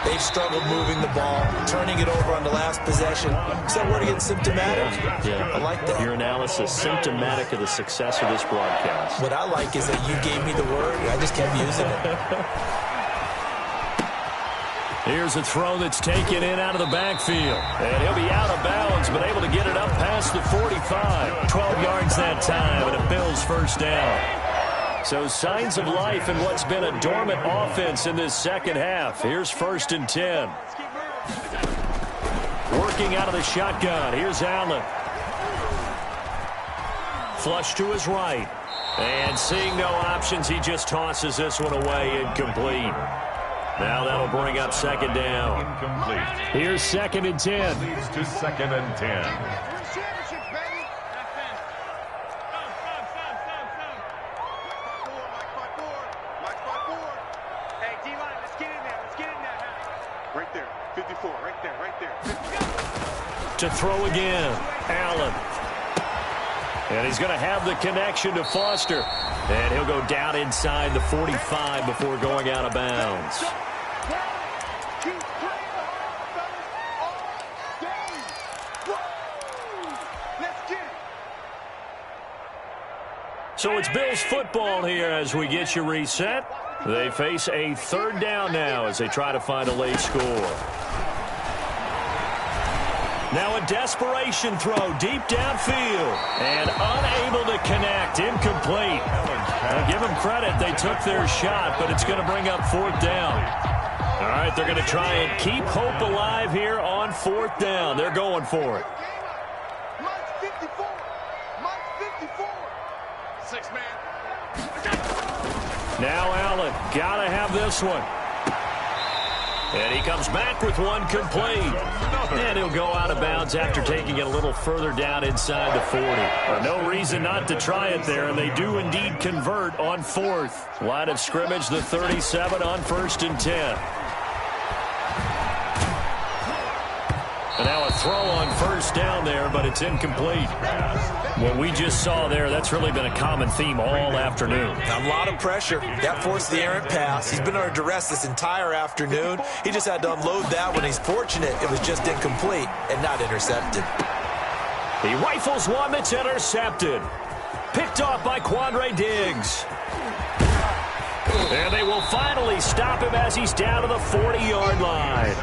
they've struggled moving the ball, turning it over on the last possession. Is that word again, symptomatic? Yeah. I like that. Your analysis, symptomatic of the success of this broadcast. What I like is that you gave me the word, and I just kept using it. Here's a throw that's taken in out of the backfield. And he'll be out of bounds, but able to get it up past the 45. 12 yards that time, and a Bills first down. So signs of life in what's been a dormant offense in this second half. Here's 1st and 10. Working out of the shotgun. Here's Allen. Flush to his right. And seeing no options, he just tosses this one away, incomplete. Now that'll bring up 2nd down. Incomplete. Here's 2nd and 10. Leads to 2nd and 10. Right there, 54, right there. To throw again, Allen. And he's going to have the connection to Foster. And he'll go down inside the 45 before going out of bounds. So it's Bills football here as we get you reset. They face a 3rd down now as they try to find a late score. Now a desperation throw deep downfield and unable to connect, incomplete. I'll give them credit, they took their shot, but it's going to bring up 4th down. All right, they're going to try and keep hope alive here on 4th down. They're going for it. Now Allen, got to have this one. And he comes back with one complete. And he'll go out of bounds after taking it a little further down inside the 40. No reason not to try it there, and they do indeed convert on 4th. Line of scrimmage, the 37 on 1st and 10. And now a throw on 1st down there, but it's incomplete. What we just saw there, that's really been a common theme all afternoon. A lot of pressure. That forced the errant pass. He's been under duress this entire afternoon. He just had to unload that one. He's fortunate it was just incomplete and not intercepted. He rifles one that's intercepted. Picked off by Quandre Diggs. And they will finally stop him as he's down to the 40-yard line.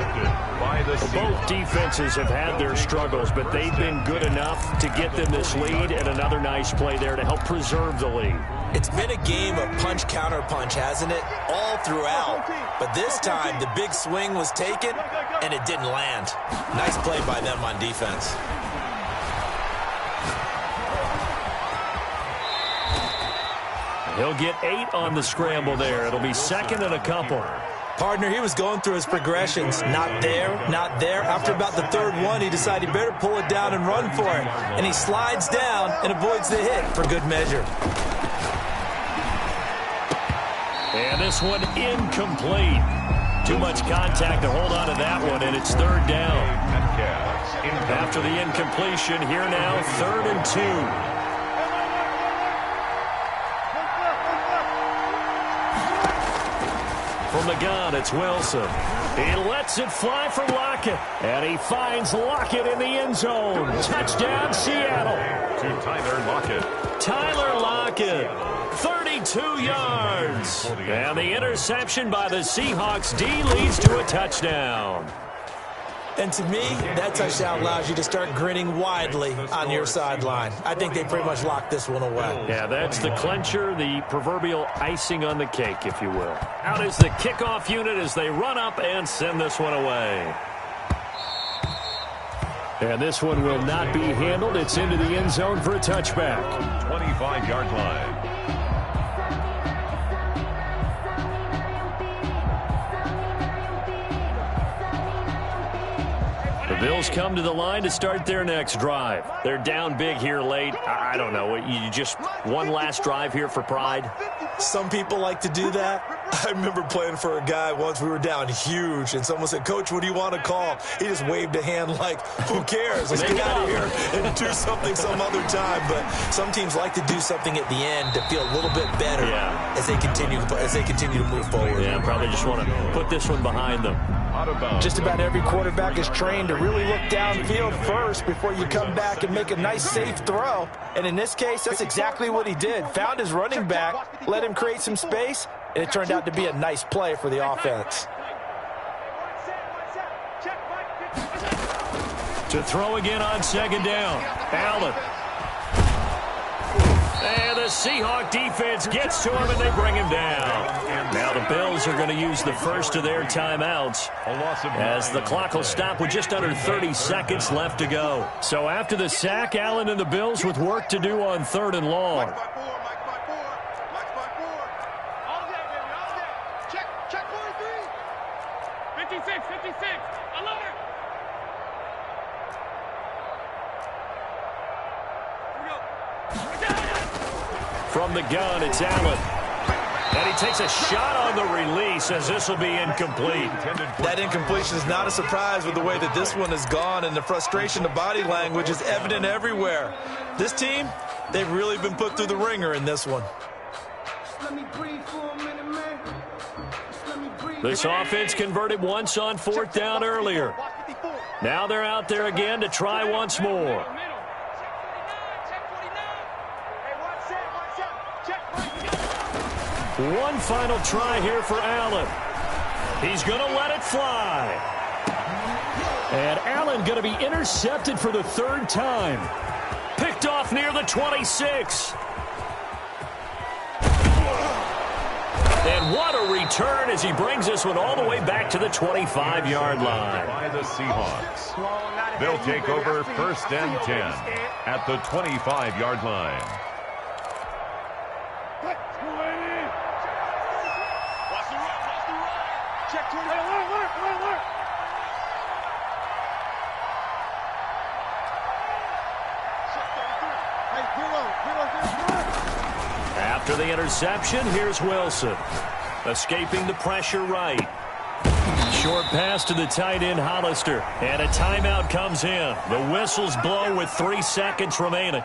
Both defenses have had their struggles, but they've been good enough to get them this lead, and another nice play there to help preserve the lead. It's been a game of punch-counter-punch, hasn't it? All throughout. But this time, the big swing was taken, and it didn't land. Nice play by them on defense. He'll get 8 on the scramble there. It'll be second and a couple. Partner, he was going through his progressions. Not there, not there. After about the third one, he decided he better pull it down and run for it. And he slides down and avoids the hit for good measure. And this one incomplete. Too much contact to hold on to that one, and it's third down. After the incompletion, here now, 3rd and 2. From the gun, it's Wilson. He lets it fly for Lockett. And he finds Lockett in the end zone. Touchdown, Seattle. To Tyler Lockett. Tyler Lockett, 32 yards. And the interception by the Seahawks D leads to a touchdown. And to me, that touchdown allows you to start grinning widely on your sideline. I think they pretty much locked this one away. Yeah, that's the clincher, the proverbial icing on the cake, if you will. Out is the kickoff unit as they run up and send this one away. And this one will not be handled. It's into the end zone for a touchback. 25-yard line. The Bills come to the line to start their next drive. They're down big here late. I don't know. You just one last drive here for pride? Some people like to do that. I remember playing for a guy once. We were down huge, and someone said, "Coach, what do you want to call?" He just waved a hand like, who cares? Let's get out of here and do something some other time. But some teams like to do something at the end to feel a little bit better as they continue to move forward. Yeah, probably just want to put this one behind them. Just about every quarterback is trained to really look downfield first before you come back and make a nice, safe throw. And in this case, that's exactly what he did. Found his running back, let him create some space, and it turned out to be a nice play for the offense. To throw again on second down. Allen. And the Seahawk defense gets to him, and they bring him down. Now the Bills are going to use the first of their timeouts as the clock will stop with just under 30 seconds left to go. So after the sack, Allen and the Bills with work to do on 3rd and long. Check 43. 56. Alert. From the gun, it's Allen. And he takes a shot on the release as this will be incomplete. That incompletion is not a surprise with the way that this one has gone, and the frustration, the body language is evident everywhere. This team, they've really been put through the ringer in this one. This offense converted once on 4th down earlier. Now they're out there again to try once more. One final try here for Allen. He's going to let it fly. And Allen going to be intercepted for the 3rd time. Picked off near the 26. And what a return as he brings this one all the way back to the 25-yard line. By the Seahawks. They'll take over 1st and 10 at the 25-yard line. After the interception, here's Wilson. Escaping the pressure right. Short pass to the tight end, Hollister. And a timeout comes in. The whistles blow with 3 seconds remaining.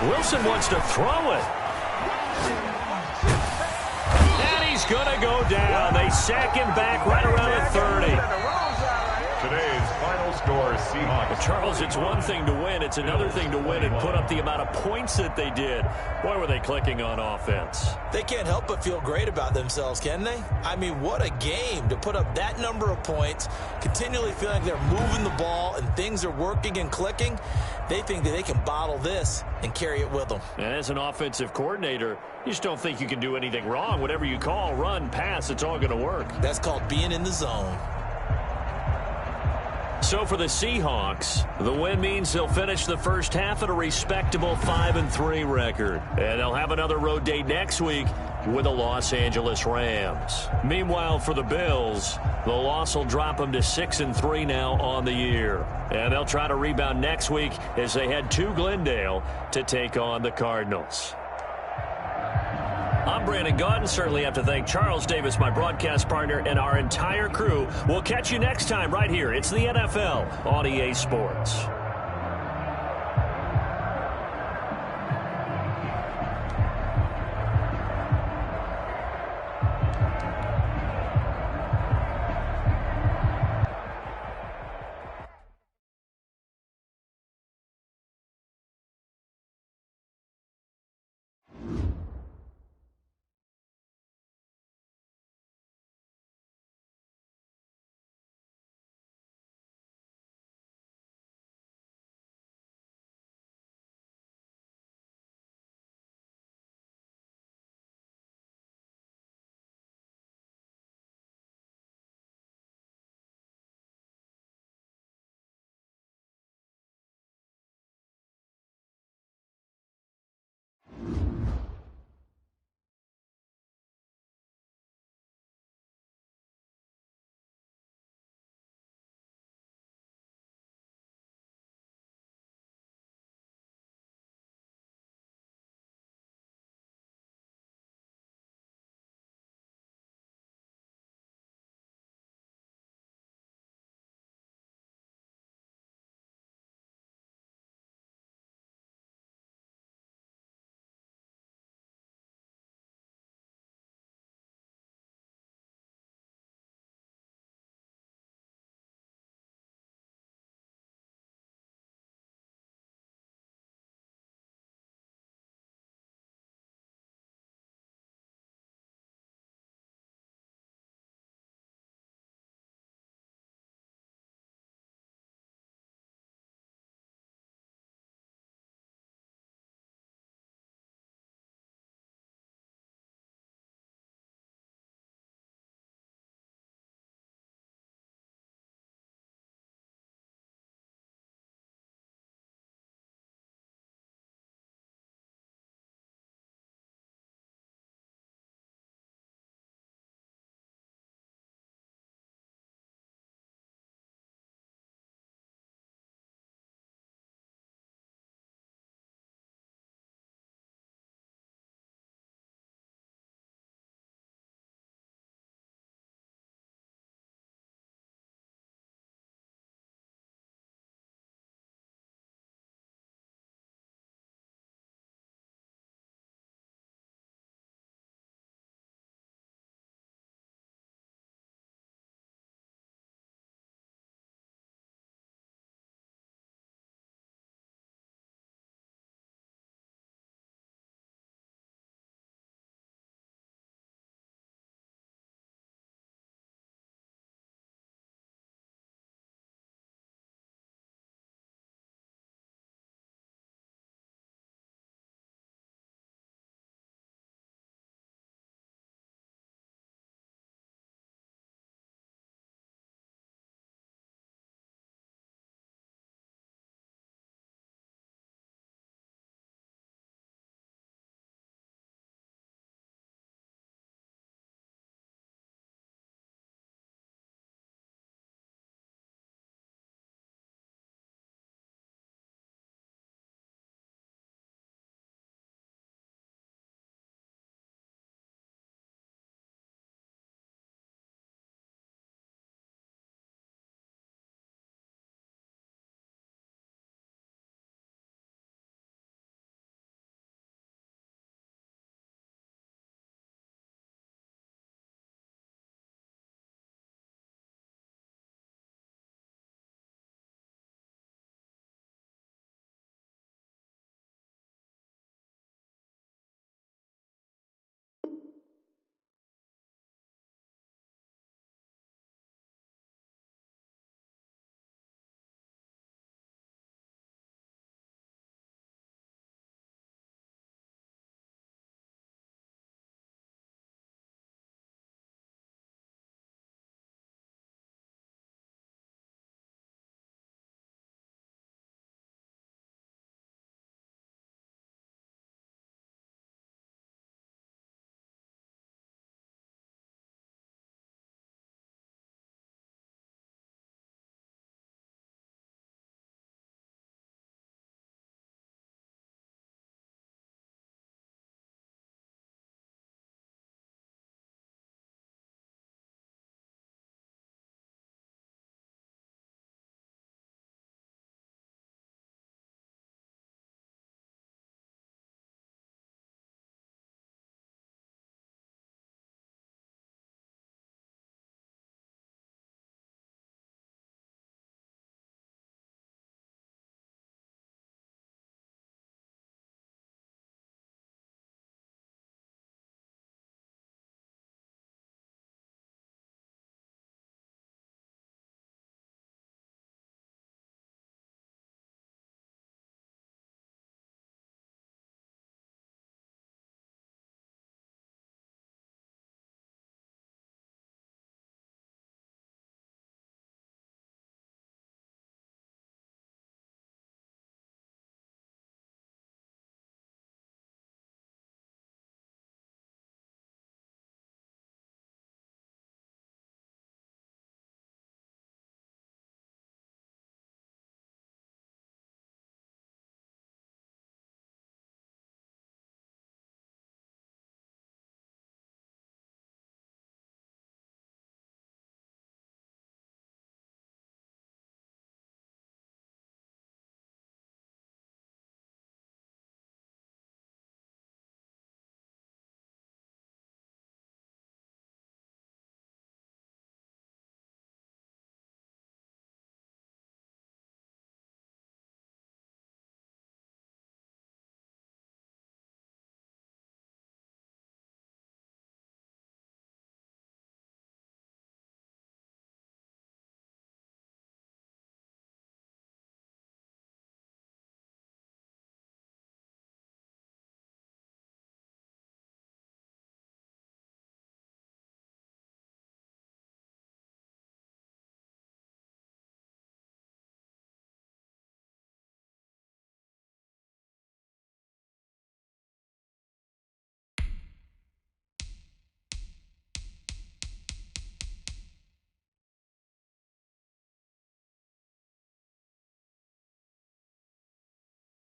Wilson wants to throw it. And he's going to go down. They sack him back right around the 30. Today's final score Seahawks. Charles, it's one thing to win. It's another thing to win and put up the amount of points that they did. Boy, were they clicking on offense. They can't help but feel great about themselves, can they? I mean, what a game to put up that number of points, continually feeling like they're moving the ball and things are working and clicking. They think that they can bottle this and carry it with them. And as an offensive coordinator, you just don't think you can do anything wrong. Whatever you call, run, pass, it's all going to work. That's called being in the zone. So for the Seahawks, the win means they'll finish the first half at a respectable 5-3 record. And they'll have another road date next week with the Los Angeles Rams. Meanwhile, for the Bills, the loss will drop them to 6-3 now on the year. And they'll try to rebound next week as they head to Glendale to take on the Cardinals. I'm Brandon Gaudin. Certainly have to thank Charles Davis, my broadcast partner, and our entire crew. We'll catch you next time right here. It's the NFL on EA Sports.